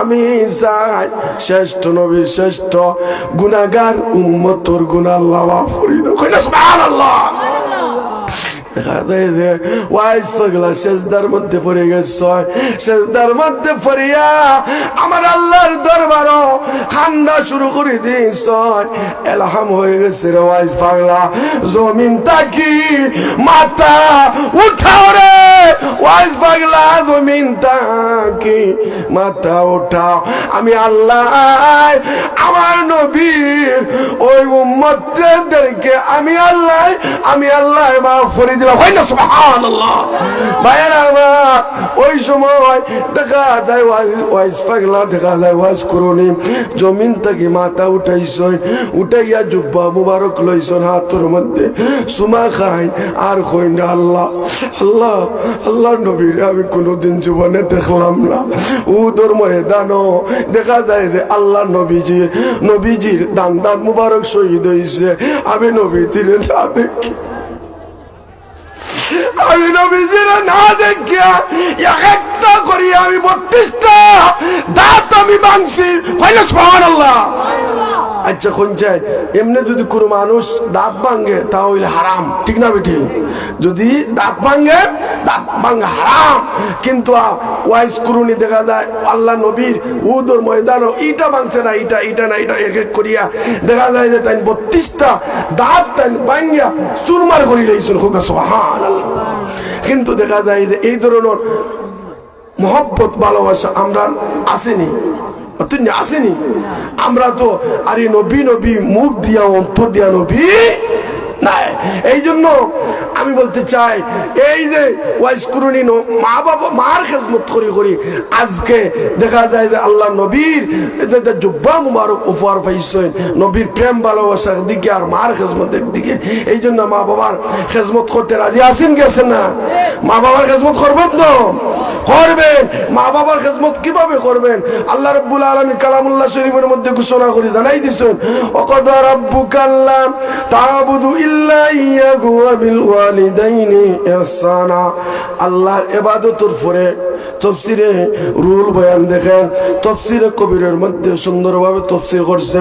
আমি চাই শ্রেষ্ঠ নবীর শ্রেষ্ঠ গুনাহগার উম্মতর গুনাহ আল্লাহ মাফ করে দাও। কইনা সুবহানাল্লাহ। ওয়াইজ পাগলা সেজদার মধ্যে পড়ে গেছে। সেজদার মধ্যে পড়িয়া আমার আল্লাহর দরবারও খান্দা শুরু করে দিয়েছ। এলহাম হয়ে গেছে রে ওয়াইজ পাগলা। জমিন তাকি মাথা উঠাও রে ওয়াইজ পাগলা, জমিন তাকি মাথা উঠাও। আমি আল্লাহ আমার নবীর ওই উম্মতদেরকে আমি আল্লাহ মাফ করে দিলাম। হয় না সুবহানাল্লাহ? ভাইয়েরা আমার ওই সময় দেখা যায় ওয়াইজ পাগলা দেখা যায় ওয়াজ করুনি জমিন থেকে মাথা উঠাইছেন, উঠাইয়া জুব্বা মুবারক লইছেন হাতের মধ্যে সুমা খাই। আর কই না আল্লাহ নবীর আমি কোনোদিন জীবনে দেখলাম না। উদর ময়দানও দেখা যায় যে আল্লাহ নবীজির দান মুবারক শহীদ হয়েছে। আমি নবীজির না দেখি করিয়া এক একটা করিয়া আমি 32টা দাঁত আমি ভাঙছি। কইলে সুবহানাল্লাহ। আচ্ছা কোন চাই এমনি যদি কোনো মানুষ দাঁত ভাঙে তাহলে হারাম, ঠিক না বেটি? যদি দাঁত ভাঙে, দাঁত ভাঙা হারাম। কিন্তু ওয়াইস কুরুনি দেখা যায় আল্লাহ নবীর উহুদের ময়দানও ইটা ভাঙছে না, ইটা না, এটা এক এক করিয়া দেখা যায় যে তাই 32টা দাঁত তাই ভাঙিয়া চুরমার করি লইছেন। সুবহানাল্লাহ। কিন্তু দেখা যায় যে এই ধরনের মহব্বত ভালোবাসা আমরা আসেনি, আসেনি। আমরা তো আরে নবী নবী মুখ দিয়া অন্তর দিয়া নবী নাই। এই জন্য আমি বলতে চাই এই যে ওয়াইস কুরুনি মা বাবা মার খেদমত করি করি আজকে দেখা যায় যে আল্লাহ নবীর জুব্বা মুবারক উপহার পাইছেন, নবীর প্রেম ভালোবাসার দিকে আর মার খেদমতের দিকে। এই জন্য মা বাবার খেদমত করতে রাজি আছেন গেছেন না? মা বাবার খেদমত করবেন তো? করবেন। মা বাবার খেদমত কিভাবে করবেন? আল্লাহ রাব্বুল আলামিন কালামুল্লাহ শরীফের মধ্যে ঘোষণা করে জানাই দিয়েছেন, ওয়াকাদা রাব্বুকা আল্লা তা'বুদু ইল্লা ইয়াহু ওয়া বিল ওয়ালিদাইনি ইহসানা। আল্লাহর ইবাদতের পরে তাফসীরে রুল বয়ান দেখেন, তাফসীরে কবিরের মধ্যে সুন্দরভাবে তাফসীর করছে,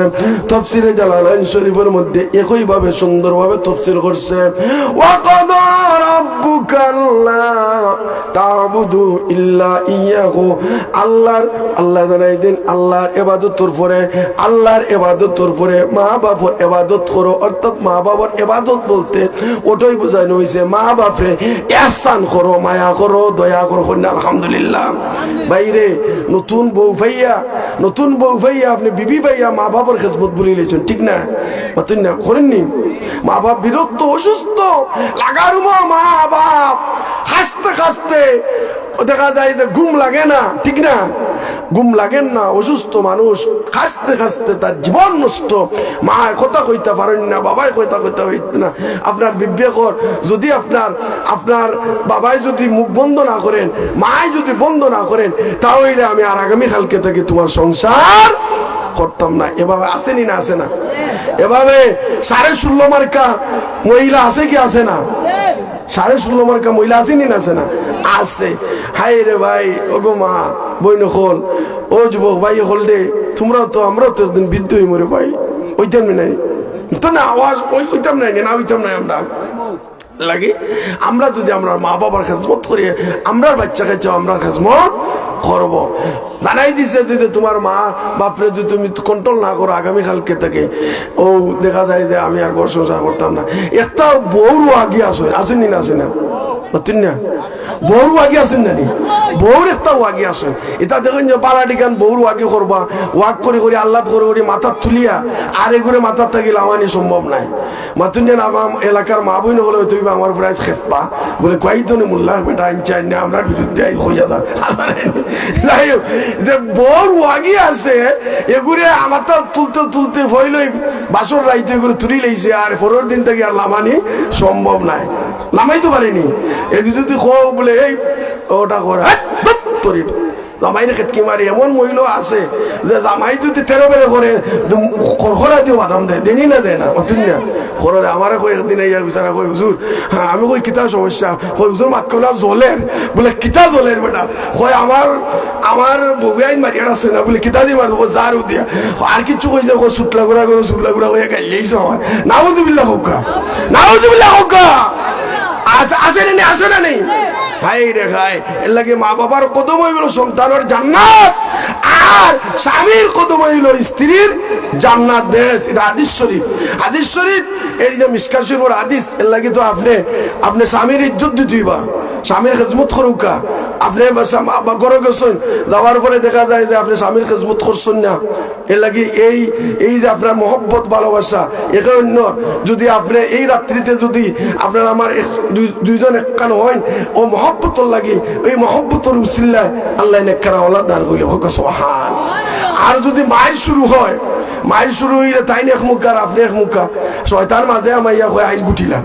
তাফসীরে জালালাইন শরীফের মধ্যে একইভাবে সুন্দরভাবে তাফসীর করছে। ওয়াকাদা রাব্বুকা আল্লা তা'বুদু ইল্লা ইয়াহু। আল্লাহ জানাই দিন আল্লাহর ইবাদতের পরে, আল্লাহর ইবাদতের পরে মা বাবার ইবাদত করো। অর্থাৎ মা বাবার ইবাদত বলতে ওটাই বোঝানো হয়েছে মা বাপরে ইহসান করো, মায়া করো, দয়া করো। আলহামদুলিল্লাহ। বাইরে নতুন বউ ভাইয়া আপনি বিবি ভাইয়া মা বাবার খেদমত বলে লেছেন, ঠিক না? অতই না করেননি? মা বাপ বিরক্ত অসুস্থ লাগারুমা মা বাপ হাসতে হাসতে দেখা যায় যে ঘুম লাগে না, ঠিক না? ঘুম লাগেন না, অসুস্থ মানুষ হাসতে হাসতে তার জীবন নষ্ট। মা কথা কইতে পারেন না, বাবাই কথা কইতে হইতে না। আপনার বিবেকর যদি আপনার বাবাই যদি মুখ বন্ধ না করেন, মাই যদি বন্ধ না করেন, তাহলে আমি আর আগামী কালকে থেকে তোমার সংসার করতাম না। এভাবে আসেনি না? আসে না? এভাবে 16.5 মার্কা মহিলা আছে কি আসে না? 16.5 মার্কা মহিলা আসেনি না? আসে না? আছে। হাই রে ভাই, ওগো মা বইন হল, ও যুবক ভাই হল রে, আমরাও তো একদিন বিদ্যুৎ মরে ভাই ওইটাম নাই তো না, আওয়াজ ওইটাম নাই না, ওইটাম নাই। আমরা যদি আমরা মা বাবার খেদমত করি, আমরার বাচ্চাকে চাও আমরা খেদমত করব। জানাই দিছে যদি তোমার মা বাপরে যদি তুমি কন্ট্রোল না করো আগামী কালকে থেকে ও দেখা যায় যে আমি আর ঘর সংসার করতাম না। একটা বউরও আগে আসেনি না? আসে না? বউর আগে আসেন নানি? বউর একটা আগে আসেন। এটা দেখেন যে পালাটি গান বউর আগে করবা, ওয়াক করে করে আল্লাহ করে করে মাথার তুলিয়া আর এগুলো মাথার থাকিলে আমানি সম্ভব নাই। মাতুন যেন আমার এলাকার মা বই হলে তুই আমার প্রাইজ খেপা বলে কয়েকজনে মোল্লা বেটা আনচাই না আমরা বিরুদ্ধে হইয়া যান। যাই হোক, যে বউর আগে আছে এগুলো আমার তো তুলতে তুলতে ভইলই বাসর রাইতে এগুলো তুলি লাইছে, আর পরের দিন থেকে আর লামানি সম্ভব নাই, লামাইতে পারিনি। এগুলো যদি বলে এই ওটা করে জামাইরে খেটকি মারি। এমন মহিলা আছে যে জামাই যদি 13 বেড়ে করে খরখরা দিয়ে বাদাম দেয়, দেনি না দেয় না, অতুন না খরে। আমার একদিন এই বিচারা কই হুজুর, হ্যাঁ আমি কই কিতা সমস্যা? কই হুজুর মাত না জলের। বলে কিতা জলের বেটা? কই আমার বউয়াইন মারিয়ার আছে না। বলে কিতা দিয়ে মার? জারু দিয়া। আর কিছু কইছে সুটলা গুড়া হয়ে গাইলেইছ আমার। নাউজুবিল্লাহ হোকা, নাউজুবিল্লাহ হোকা। আসে না? আসে না? নেই ভাই রে ভাই, এর লাগে মা বাবার কদম হইল সন্তানের জান্নাত, আর স্বামীর কদম হইল স্ত্রীর জান্নাত। বেশ, এটা হাদিস শরীফ। এই যে মিশকাত শরীফের হাদিস। এর লাগে তো আপনি স্বামীর ইজ্জত দিতেইবা, স্বামীর খেদমত করুকা। আপনি ঘরে গেছেন, যাওয়ার পরে দেখা যায় যে আপনি স্বামীর খেদমত করছেন না। এর লাগে এই যে আপনার মহব্বত ভালোবাসা অন্য যদি আপনি এই রাত্রিতে যদি আপনার আমার দুইজন একখান হয় ও মহব্বতর লাগে, ওই মহব্বতর উসিল্লায় আল্লাহ নেককারা ওলাদ দান কইলে হোক সুবহান। আর যদি মায়ের শুরু হয়, মাই শুরু হইলে তাই এক মুখা আর আপনি এক মুখা শয়তান মাঝে আমাইয়া কয় আইস গুটিলাম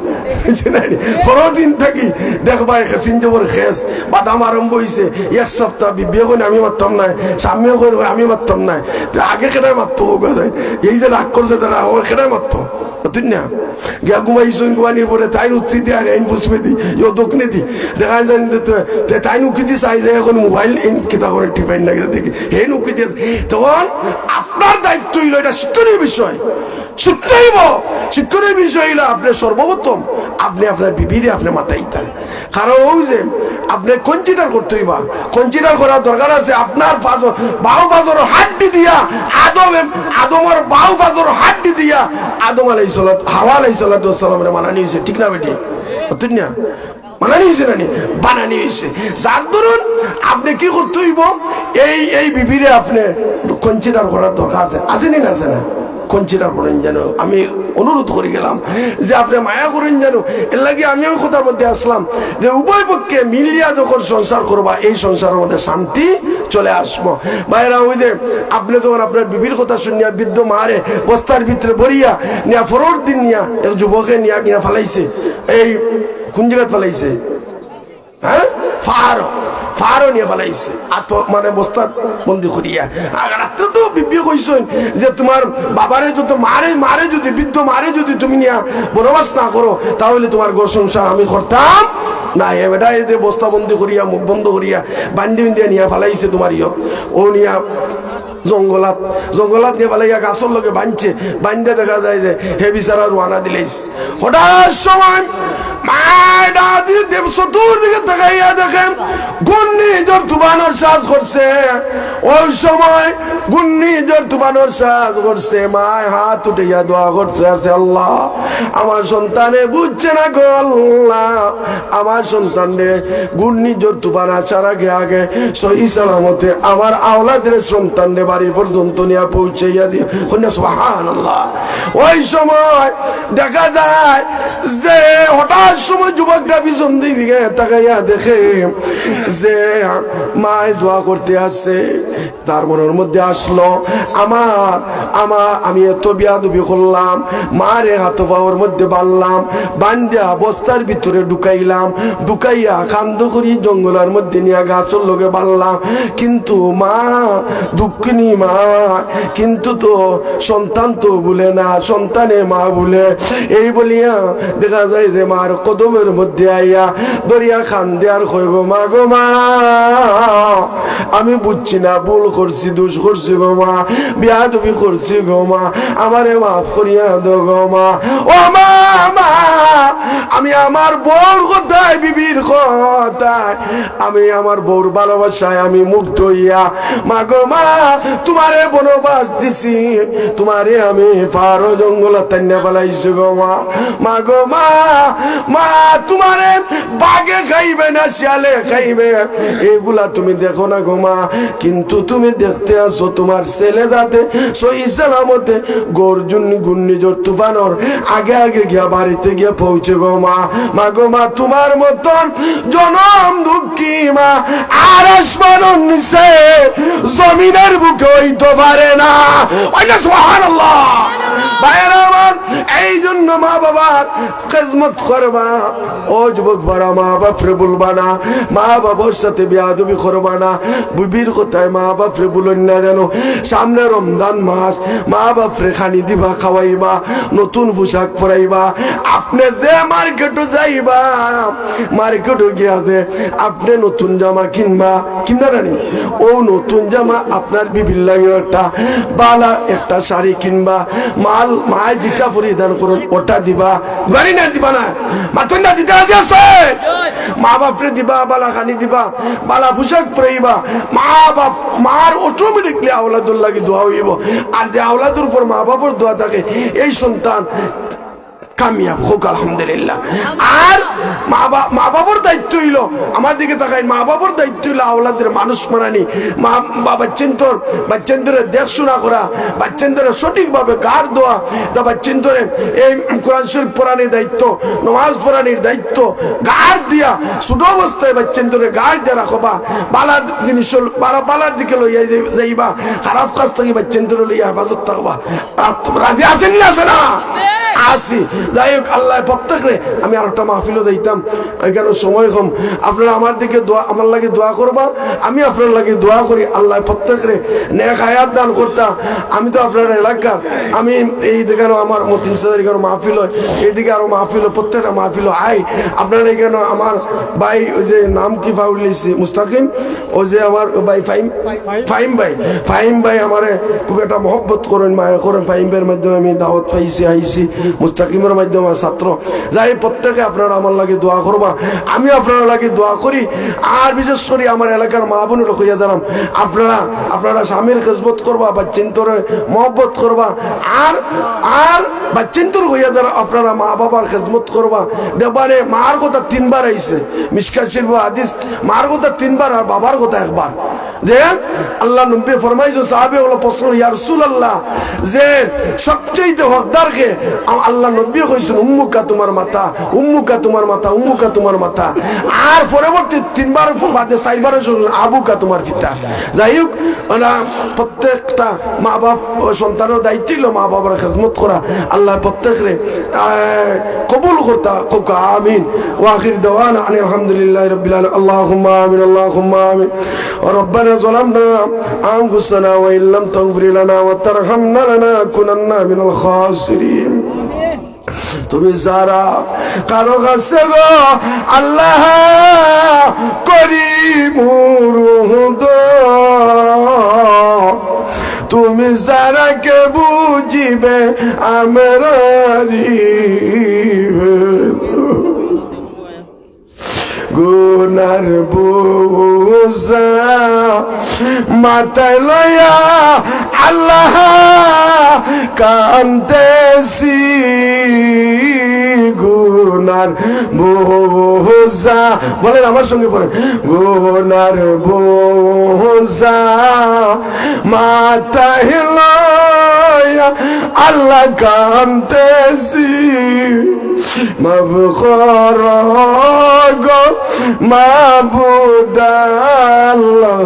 কোনো দিন থাকি দেখবা খেসিন জবর খেস বাদাম আরম্ভ হয়েছে এক সপ্তাহ বিয়ে করে আমি মারতাম নাই স্বামীও করে আমি মারতাম নাই আগে কেটাই মারতো যায় এই যে রাগ করছে তারা আমার কেটাই মারতো তুই না গিয়া ঘুমাইছো ঘুমানির পরে তাই উঠছি দিয়ে আর আইন ফুসবে দি ইও দোকানে দি দেখা যায় তাই নুকিতে চাই যে এখন মোবাইল কিতা করে টিপাই না দেখি হে নুকিতে তখন আপনার দায়িত্ব হইল এটা শিক্ষণীয় বিষয় শিখতেইব শিক্ষণীয় বিষয় হইল আপনি সর্বপ্রথম আপনি আপনার বিবিরে আপনি মাথায় দেন কারণ ওই যে আপনি কনসিডার করতে হইবা কনসিডার করার দরকার আছে আপনার বাউ পাজর হাড্ডি দিয়া আদমের বাউ পাজর হাড্ডি দিয়া আদম আলাইহিস সালাত হাওয়া আলাইহিস সালাতু ওয়াস সালামের মানানি হইছে ঠিক না বেটি বুঝছেন না মানানি হইছে না বানানি হইছে যার ধরুন আপনি কি করতে হইব এই বিবিরে আপনি কনসিডার করার দরকার আছে আসেনি না আছে না কনসিডার করেন যেন আমি অনুরোধ করে গেলাম যে আপনি মায়া করেন যেন এর লাগে আমি ওই কথার মধ্যে আসলাম যে উভয় পক্ষে মিলিয়া যখন সংসার করবা এই সংসারের মধ্যে শান্তি চলে আসবো ভাইরা ওই যে আপনি যখন আপনার বিবির কথা শুনিয়া বৃদ্ধ মারে বস্তার ভিতরে ভরিয়া নিয়া ফরোর দিন নিয়া এক যুবকে নিয়া কিনা ফেলাইছে এই কোন জায়গায় ফেলাইছে হ্যাঁ ফারো নিয়ে ফেলাইছে মানে বস্তার বন্দি করিয়া রাত্রে তো বিবি কইছেন যে তোমার বাবারে যদি মারে যদি বৃদ্ধ মারে যদি তুমি নিয়া বনবাস না করো তাহলে তোমার ঘর সংসার আমি করতাম না বেটা এই যে বস্তা বন্দি করিয়া মুখ বন্ধ করিয়া বান্দি বিন্দিয়া নিয়ে ফেলাইছে তোমার ইয়ত ও নিয়া জঙ্গলাত নিয়ে ফেলাইয়া গাছর লগে বাঁধছে বান্ধে দেখা যায় যে হে বিচারা রোয়ানা দিলেইস হঠাৎ সময় চতুর্দিকে দেখাইয়া দেখেন ঘূর্ণিঝড় তুফানের সাজ করছে ওই সময় ঘূর্ণিঝড় তুফানের সাজ করছে মায় হাত উঠিয়া দোয়া করছে আছে আল্লাহ আমার সন্তানে বুঝছে না গো আল্লাহ আমার সন্তানে ঘূর্ণিঝড় তুফান আসার আগে সহি সালামতে আমার আওলাদের সন্তানে বাড়ি পর্যন্ত নিয়ে পৌঁছাইয়া দিয়ে সুবহানাল্লাহ। ওই সময় দেখা যায় যে হঠাৎ সময় যুবকটা পিছন দিকে তাকাইয়া দেখে যে মায় দোয়া করতে আসছে তার মনের মধ্যে আসলো আমি এত বিয়াদবি করলাম মারে হাত পাওয়ার মধ্যে বাঁধলাম বান্ধিয়া বস্তার ভিতরে ঢুকাইয়া কান্দ করি জঙ্গলের মধ্যে নিয়ে গাছের লোকে বাঁধলাম কিন্তু মা দুঃখিনী মা কিন্তু তো সন্তান তো ভুলে না সন্তানে মা ভুলে এই বলিয়া দেখা যায় যে মার কদমের মধ্যে আইয়া দরিয়া কান্দে আর কই গো মা আমি বুঝছি না ভুল করছি দোষ করছি গো মা বিয়াদবি করছি গো মা আমারে মাফ করিয়া দো গো মা ও মা আমি আমার বউর কথায় বিবির কথায় আমি আমার বউর ভালোবাসায় আমি মুগ্ধ হইয়া মা গো মা তোমারে বনবাস দিছি তোমারে আমি পারো জঙ্গল তান্না পালাইছি গো মা গো মা তোমারে বাঘে খাইবে না শিয়ালে খাইবে এগুলা তুমি দেখো না গো মা কিন্তু তুমি দেখতে আসো তোমার ছেলে যাতে সহি সালামতে গর্জন ঘূর্ণিঝড় তুফানোর আগে গিয়া বাড়িতে গিয়া পৌঁছে গো মা গো মা তোমার মতন জনম দুঃখী মা আর আসমানের নিচে জমিনের বুকে হইতে পারে না। সুবহানাল্লাহ। ভাইরা আমার এই জন্য মা বাবার খেদমত করবা ও যুবক বারা মা বাপরে বলবা না মা বাবার সাথে বেয়াদবি করবা না বিবির কথায় মা বাপরে বলুন না যেন সামনে রমজান মাস মা বাপরে খানি দিবা খাওয়াইবা নতুন পোশাক পরাইবা আপনি যে মার্কেটে যাইবা মার্কেটে গিয়া যে আপনি নতুন জামা কিনবা রানি ও নতুন জামা আপনার বিবির লাগে একটা বালা একটা শাড়ি কিনবা মায় যেটা পরিধান করুন ওটা দিবা বাড়ি না দিবা না মাথা না দিতে আছে মা বাপরে দিবা বালা খানি দিবা বালা পোশাক পরাইবা মার অটোমেটিকলি আওলাদুর লাগে দোয়া হইব আর যে আওলাদুর উপর মা বাবার দোয়া থাকে এই সন্তান কামিয়াব হোক আলহামদুলিল্লাহ। আর মা বাবার দায়িত্ব হইল, আমার দিকে তাকাই, মা বাবার দায়িত্ব হইল আওলাদের মানুষ মানানি, বাচ্চাদের দেখশোনা করা, বাচ্চাদের সঠিকভাবে গাড় দেওয়া, বাচ্চাদের এই কোরআন শরীফ পড়ানোর দায়িত্ব, নামাজ পড়ানোর দায়িত্ব, গাড় দিয়া ছোট অবস্থায় বাচ্চাদের গাড় দিয়ে রাখবা, বালার জিনিস বালার দিকে লইয়া যাইবা, খারাপ কাজ থেকে বাচ্চাদের লইয়া হেফাজত থাকবা। রাজি আছেন না? আছে না? আসি। যাই হোক, আল্লাহ প্রত্যেকে, আমি আর একটা মাহফিলও দিতাম, এখানে সময় কম, আপনারা আমার দিকে দোয়া, আমার লাগে দোয়া করবা, আমি আপনার লাগে দোয়া করি, আল্লাহ প্রত্যেকে নেক হায়াত দান করতা। আমি তো আপনার এলাকার, আমি এই দিকে আমার মতিন সাদের এখানে মাহফিল হয়, এইদিকে আরো মাহফিল হয়, প্রত্যেকটা মাহফিল আই। আপনার এখানে আমার ভাই, ওই যে নাম কি ফাউলিছি মুস্তাকিম, ওই যে আমার ভাই ফাহিম ভাই আমারে খুব একটা মহব্বত করেন, মায়া করেন। ফাহিম ভাইয়ের মাধ্যমে আমি দাওয়াত পাইছি, আইছি, মুস্তাকিমের মাধ্যমে ছাত্র। যাই প্রত্যেকে আপনারা আমার লাগে দোয়া করবা, আমি আপনারা লাগে দোয়া করি। আর বিশেষ করে আমার এলাকার মা বোনের হইয়া দাঁড়াম, আপনারা স্বামীর খেজমত করবা, বাচ্চিন্তরে মহব্বত করবা, আর বাচ্চিন্তর হইয়া দাঁড়া আপনারা মা বাবার খেজমত করবা। দেখবারে মার কথা 3 বার আইছে, মিশকাত শরীফ হাদিস, মার কথা 3 বার আর বাবার কথা 1 বার। যে আল্লাহ নবী ফরমাইছো, সাহাবে হলো প্রশ্ন, ইয়া রাসূলুল্লাহ, যে সবচেয়ে হকদারকে আল্লাহ নবী কইছেন উম্মুকা তোমার মাতা, উম্মুকা তোমার মাতা, উম্মুকা তোমার মাতা। আর পরবর্তী 3 বার বাদে 4 বার আবুকা তোমার পিতা। যাই হোক, প্রত্যেকটা মা বাপ সন্তানের দায়িত্ব হলো মা বাবার খেদমত করা। আল্লাহ প্রত্যেকরে কবুল করতা, কোকা আমিন। ওয়াখির দাওয়ানা আলহামদুলিল্লাহি রাব্বিল আলামিন। আল্লাহুম্মা আমিন, আল্লাহুম্মা আমিন। ربنا ظلمنا أنفسنا وإن لم تغفر لنا وترحمنا لنكونن من الخاسرين। তুমি যারা কারো কাছে গো আল্লাহ করিমুরুদ, তুমি যারা কে বুঝিবে আমারি গুনার বোঝা মাথায় লইয়া আল্লাহ কান্দেছি, গুনার বোঝা, বলেন আমার সঙ্গে বলেন, গুনার বোঝা মাথায় লইয়া আল্লাহ কান্দেছি, মাফ করো গো মাবুদ আল্লাহ,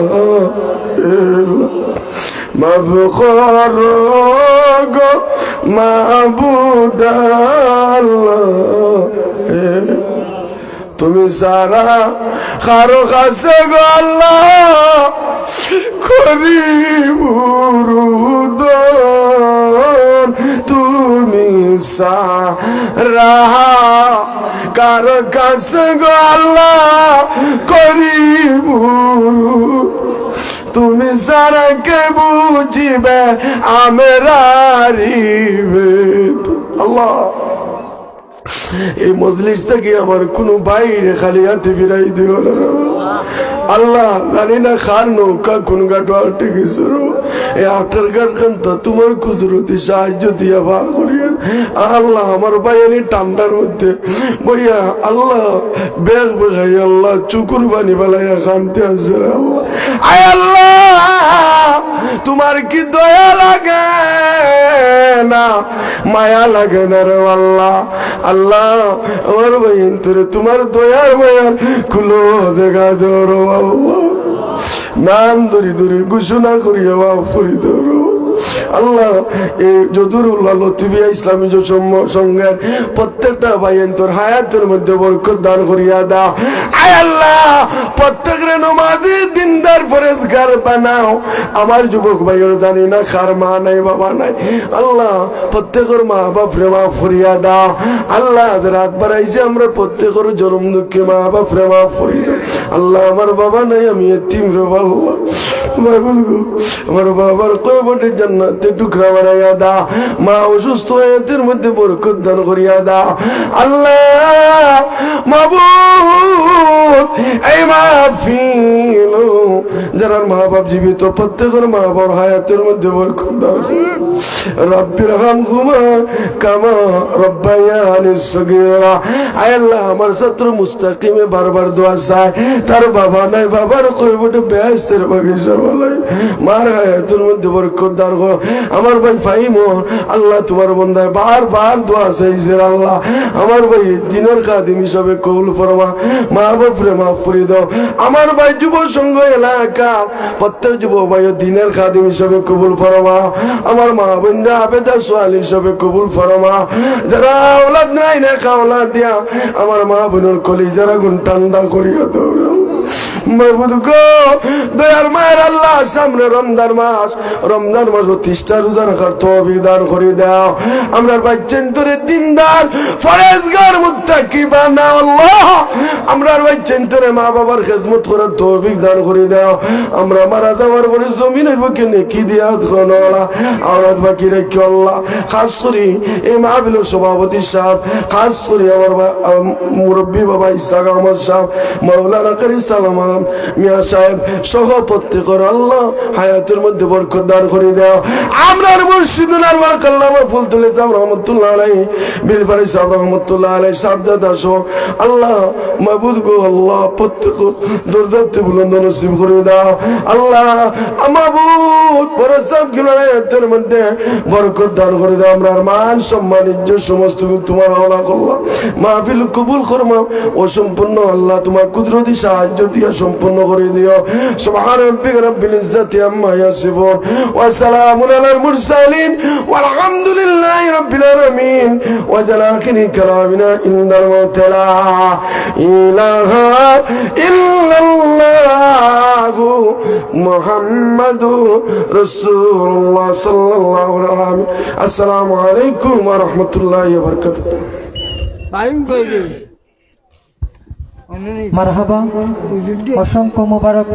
মাফ করো গো মাবুদ আল্লাহ। তুমি সারা কারো কাছে গো আল্লাহ করিমুরুদ, তুমি সারা কারো কাছে গো আল্লাহ করিমুরুদ, তুমি সারা কে বুঝিবে আমরারি আল্লাহ। এই মজলিস থেকে আমার কোনো বাইরে খালি হাতে ফিরাই দিও না আল্লাহ। জানি না খার নৌকা কোন ঘাট আটে গেছে, এই আটার ঘাট খানটা তোমার কুদরতি সাহায্য দিয়া বার করিয়া আল্লাহ। আমার বাইরে ঠান্ডার মধ্যে বইয়া আল্লাহ বেগ বেগাই আল্লাহ চুকুর পানি বেলাইয়া খানতে আছে আল্লাহ। আয় আল্লাহ, তোমার কি দয়া লাগে না, মায়া লাগে না রে আল্লাহ। আল্লাহ আমার ভাইন তোরে তোমার দয়ার মায়ার খুলো জায়গা ধরো আল্লাহ, নাম ধরি ধরি ঘোষণা করিয়া মাফ করি ধরো আল্লাহ। এই যদুরুল্লাহ লতিফিয়া ইসলামী সংঘের প্রত্যেকটা ভাইয়ের তোর হায়াতের মধ্যে বরকত দান করিয়া দাও। আয় আল্লাহ, প্রত্যেকের নমাজি দিনদার পরেজগার বানাও। আমার যুবক ভাইয়ের জানি না কার মা নাই বাবা নাই, আল্লাহ প্রত্যেকের মা বাপরে মাফ করিয়া দাও আল্লাহ। রাত বাড়াইছে আমরা প্রত্যেকের জনম দুঃখে মা বাপরে মাফ করি দাও আল্লাহ। আমার বাবা নাই, আমি এতিম রে আল্লাহ। আমার বাবার কয়বটের জান্নাতে টুকরা বানাইয়া দাও, মা অসুস্থ এর মধ্যে বরকত দান করিয়া দাও আল্লাহ। মাবুদ এই মাহফিল যারা মা বাপ জীবিত প্রত্যেকের মা বাবার হায়াতের মধ্যে বরকত দান করুন। রব্বির হামহুমা কামা রব্বায়ানি সগীরা। আয় আল্লাহ, আমার ছাত্র মুস্তাকিমে বারবার দোয়া চায়, তার বাবা নাই, বাবার কইবটে বেহেশতের বাগিচা বলে, মার হায়াতের মধ্যে বরকত দান করো। আমার ভাই ফাহিমো, আল্লাহ তোমার বন্দায় বারবার দোয়া চাইছে, আল্লাহ আমার ভাই দিনের খাদিম হিসাবে কবুল ফরমা, মা বাপরে মাফ করে দাও। আমার ভাই যুব সংঘ এলাকা প্রত্যেক যুব ভাই দিনের খাদিম হিসাবে কবুল ফরমা, আমার মা বোনরা আবেদা সোয়াল হিসাবে কবুল ফরমা। যারা ওলাদ নাই না খাওলাদ দিয়া আমার মা বোনের কলি যারা গুণ ঠান্ডা করিয়া দৌড় মাহবুদ গো, দয়ার মায়ের আল্লাহ, সামনে রমজান মাস 30টা রোজা রাখার তৌফিক দান করে দাও। আমরা বাচ্চেন তোরে দিনদার ফরেজগার মুত্তাকি বানাও আল্লাহ। আমরা বাচ্চেন তোরে মা বাবার খেদমত করার তৌফিক দান করে দাও। আমরা মারা যাওয়ার পরে জমিনের বুকে নেকি দিয়া ধনওয়ালা আওলাদ বাকি রেখে আল্লাহ। খাস করি এই মাহফিলের সভাপতি সাহেব, খাস করি আমার মুরব্বী বাবা ইসহাক আহমদ সাহেব, মাওলানা কারি সালাম মিয়া সাহেব সহ প্রত্যেকের আল্লাহ হায়াতের মধ্যে বরকত দান করে দাও। আমরার মুর্শিদুল আলমার কাল্লামা ফুল তুলে সাহেব রহমতুল্লাহ আলাইহি, বিলবাড়ি সাহেব রহমতুল্লাহ আলাইহি, সাবজাদা সহ আল্লাহ মাহবুদ গো, আল্লাহ প্রত্যেক দরজাতে বুলন্দ নসিব করে দাও। আল্লাহ মাহবুদ বড় সাহেব গুলোর হায়াতের মধ্যে বরকত দান করে দাও। আমরার মান সম্মান ইজ্জত সমস্ত তোমার হাওলা করলাম, মাহফিল কবুল করমা ও সম্পূর্ণ আল্লাহ তোমার কুদরতি সাহায্য দিয়া সম্পূর্ণ করে দিও। সুবহান রাব্বিকা রাব্বিল ইজ্জাতি আম্মা ইয়াসিফুন ওয়া সালামুন আলাল মুরসালিন ওয়াল হামদুলিল্লাহি রাব্বিল আলামিন ওয়া জালাকিনি কালামিনা ইনদাল মাউত লা ইলাহা ইল্লাল্লাহু মুহাম্মাদুর রাসূলুল্লাহ সাল্লাল্লাহু আলাইহি ওয়া সাল্লাম। আসসালামু আলাইকুম ওয়া রাহমাতুল্লাহি ওয়া বারাকাতুহু। মারহাবা, অসংখ্য মোবারক।